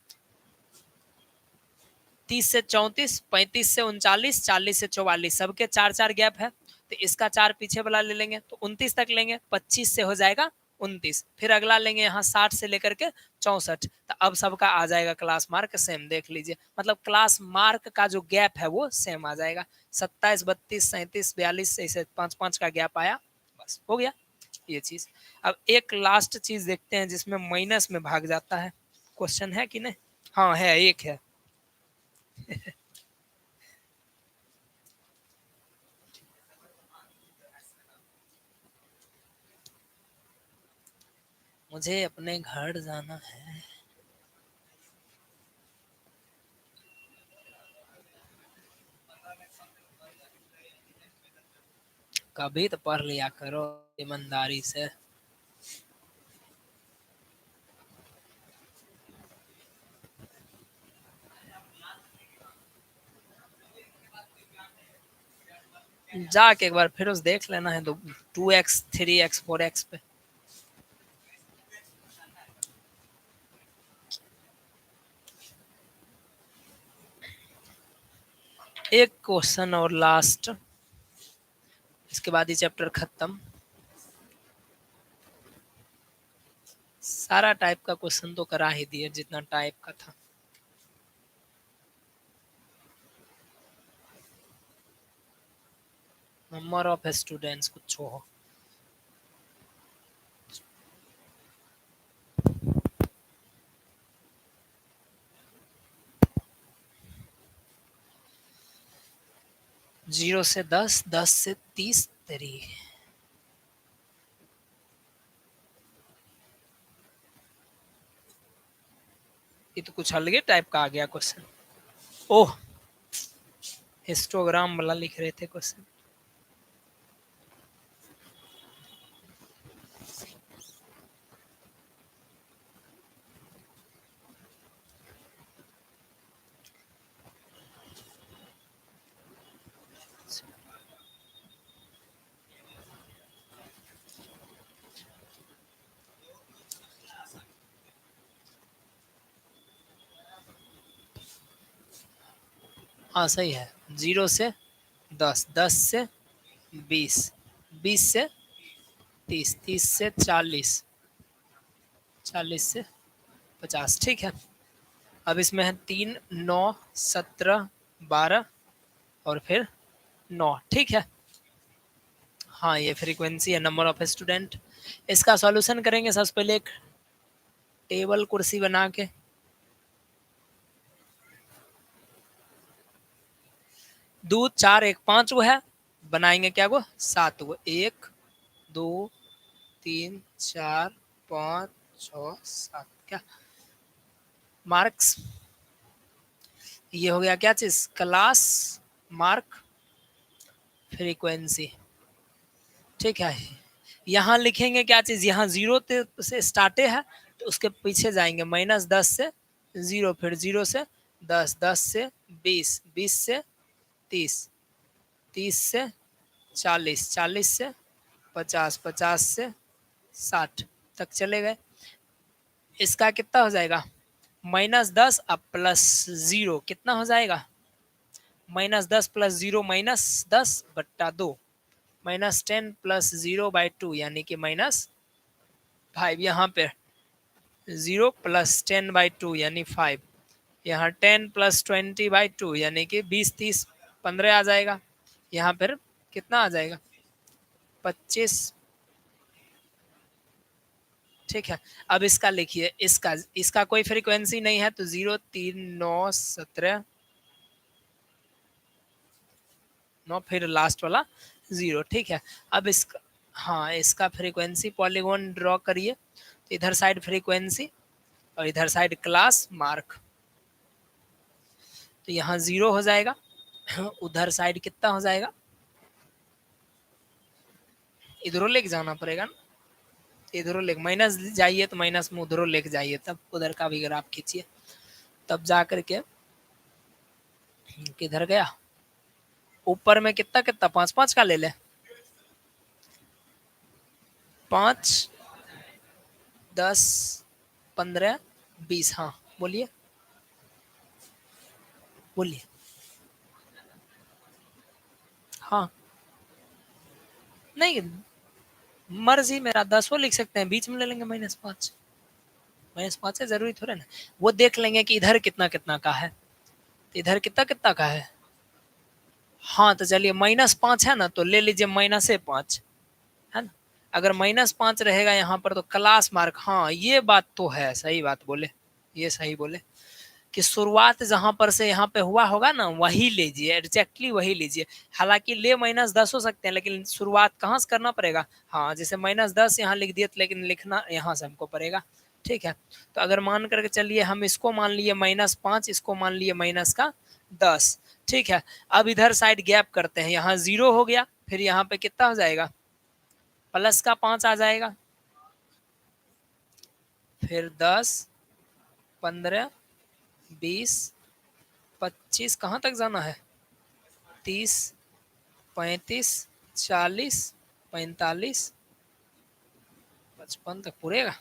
30 से 34, 35 से 39, 40 से 44, सबके 4-4 गैप है। तो इसका 4 पीछे वाला ले लेंगे तो 29 तक लेंगे, 25 से हो जाएगा 29, फिर अगला लेंगे यहाँ 60 से लेकर के 64। तो अब सबका आ जाएगा क्लास मार्क सेम, देख लीजिए, मतलब क्लास मार्क का जो गैप है वो सेम आ जाएगा। 27, 32, 37, 42 ऐसे 5-5 का गैप आया, बस हो गया ये चीज। अब एक लास्ट चीज देखते हैं जिसमें माइनस में भाग जाता है, क्वेश्चन है कि नहीं, हाँ है, एक है। मुझे अपने घर जाना है। कभी तो पढ़ लिया करो ईमानदारी से। जाके एक बार फिर उस देख लेना है, तो 2x 3x 4x पे। एक क्वेश्चन और लास्ट, इसके बाद ही चैप्टर खत्म। सारा टाइप का क्वेश्चन तो करा ही दिए जितना टाइप का था। नंबर ऑफ स्टूडेंट्स कुछ हो, जीरो से 10, 10 से 30 तरी। ये तो कुछ अलग टाइप का आ गया क्वेश्चन। ओह, हिस्टोग्राम वाला लिख रहे थे क्वेश्चन। हाँ सही है। 0 से 10, 10 से 20, 20 से 30, 30 से 40, 40 से 50। ठीक है। अब इसमें है 3, 9, 17, 12 और फिर 9। ठीक है। हाँ ये फ्रीक्वेंसी है, नंबर ऑफ स्टूडेंट। इसका सॉल्यूशन करेंगे सबसे पहले एक टेबल कुर्सी बना के। दो 4 1 5 गो है, बनाएंगे क्या गो 7 गो। 1 2 3 4 5 6 7 क्या मार्क्स। ये हो गया क्या चीज, क्लास मार्क फ्रीक्वेंसी। ठीक है। यहाँ लिखेंगे क्या चीज, यहाँ 0 से स्टार्टे है तो उसके पीछे जाएंगे -10 से 0, फिर 0 से 10, 10 से 20, 20 से 30, 30 से 40, 40 से 50, 50 से 60 तक चले गए। इसका कितना हो जाएगा, -10 अब +0 कितना हो जाएगा, -10 + 0 -10/2, -10 + 0/2 यानी कि -5। यहाँ पे 0 + 10/2 यानी 5, यहाँ 10 + 20/2 यानी कि 20, 30, 15 आ जाएगा। यहाँ पर कितना आ जाएगा, 25। ठीक है। अब इसका लिखिए, इसका कोई फ्रीक्वेंसी नहीं है तो 0 3 9 17 9 फिर लास्ट वाला 0। ठीक है। अब इसका, हाँ इसका फ्रीक्वेंसी पॉलीगॉन ड्रॉ करिए। तो इधर साइड फ्रीक्वेंसी और इधर साइड क्लास मार्क। तो यहाँ 0 हो जाएगा, उधर साइड कितना हो जाएगा, इधरों लेके जाना पड़ेगा ना, इधरों लेके माइनस जाइए तो माइनस में उधरों लेके जाइए, तब उधर का भी ग्राफ खींचिए, तब जा करके किधर गया, ऊपर में कितना कितना 5 5 का ले ले, 5 10 15 20। हाँ बोलिए बोलिए। हाँ नहीं, मर्जी मेरा, 10 लिख सकते हैं, बीच में ले लेंगे -5, -5 है, जरूरी थोड़ा ना। वो देख लेंगे कि इधर कितना कितना का है, तो इधर कितना कितना का है। हाँ तो चलिए -5 है ना, तो ले लीजिए -5 है ना। अगर -5 रहेगा यहाँ पर तो क्लास मार्क, हाँ ये बात तो है, सही बात बोले, ये सही बोले कि शुरुआत जहां पर से यहाँ पे हुआ होगा ना वही लीजिए, एग्जैक्टली वही लीजिए। हालांकि ले -10 हो सकते हैं लेकिन शुरुआत कहाँ से करना पड़ेगा, हाँ जैसे -10 यहाँ लिख दिए लेकिन लिखना यहाँ से हमको पड़ेगा। ठीक है। तो अगर मान करके चलिए हम इसको मान लिए -5, इसको मान लिए -10। ठीक है। अब इधर साइड गैप करते हैं, यहाँ 0 हो गया, फिर यहाँ पे कितना हो जाएगा, +5 आ जाएगा, फिर 10 15 20 25 कहाँ तक जाना है, 30 35 40 45 55 तक पूरेगा,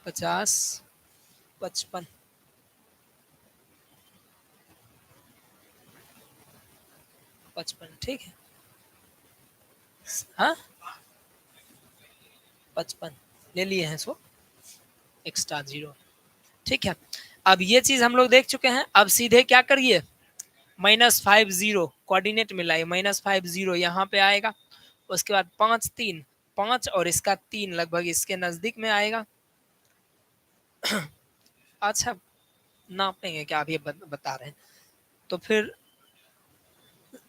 50 55 55। ठीक है। हाँ 55 ले लिए हैं, सो एक्स्ट्रा 0। ठीक है। अब ये चीज हम लोग देख चुके हैं, अब सीधे क्या करिए, -50 कोऑर्डिनेट मिलाइए, -50 यहाँ पे आएगा, उसके बाद 5 3 5 और इसका 3 लगभग इसके नजदीक में आएगा। अच्छा नापेंगे क्या, अभी बता रहे हैं। तो फिर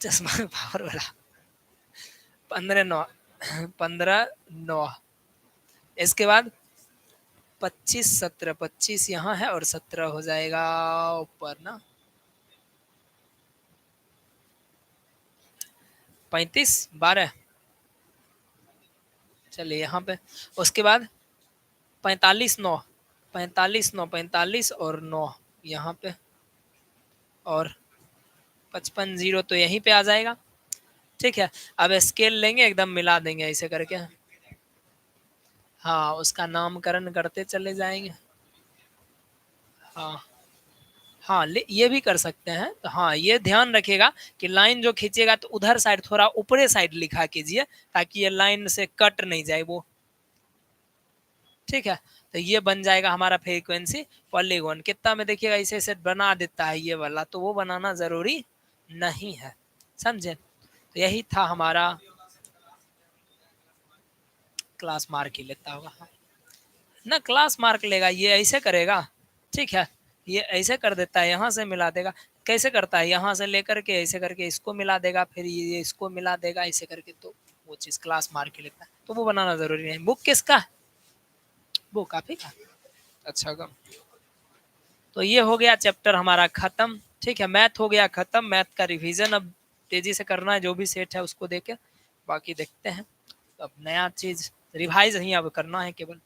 चश्मा पावर वाला 15 9 15 9, इसके बाद 25 17, 25 यहाँ है और 17 हो जाएगा ऊपर ना, 35 12, चलिए यहाँ पे। उसके बाद 45 9, 45 9 45 और 9 यहाँ पे, और 55 0 तो यहीं पे आ जाएगा। ठीक है। अब स्केल लेंगे एकदम मिला देंगे ऐसे करके, हाँ उसका नामकरण करते चले जाएंगे। हाँ हाँ, ये भी कर सकते हैं। तो हाँ, ये ध्यान रखिएगा कि लाइन जो खींचेगा तो उधर साइड थोड़ा ऊपरे साइड लिखा कीजिए, ताकि ये लाइन से कट नहीं जाए वो। ठीक है, तो ये बन जाएगा हमारा फ्रीक्वेंसी पॉलीगॉन। कितना में देखिएगा इसे सेट बना देता है ये वाला, तो वो बनाना जरूरी नहीं है, समझे। तो यही था हमारा। क्लास मार्क ही लेता होगा, हाँ। ना क्लास मार्क लेगा, ये ऐसे करेगा। ठीक है, ये ऐसे कर देता है, यहाँ से मिला देगा। कैसे करता है, यहाँ से लेकर के ऐसे करके इसको मिला देगा, फिर ये इसको मिला देगा ऐसे करके, तो वो चीज क्लास मार्क ही लेता है, तो वो बनाना जरूरी नहीं। बुक किसका है, वो काफी का। अच्छा का। तो ये हो गया चैप्टर हमारा खत्म। ठीक है, मैथ हो गया खत्म। मैथ का रिवीजन अब तेजी से करना है, जो भी सेट है उसको देके बाकी देखते हैं। अब नया चीज रिवाइज नहीं अब करना है केवल।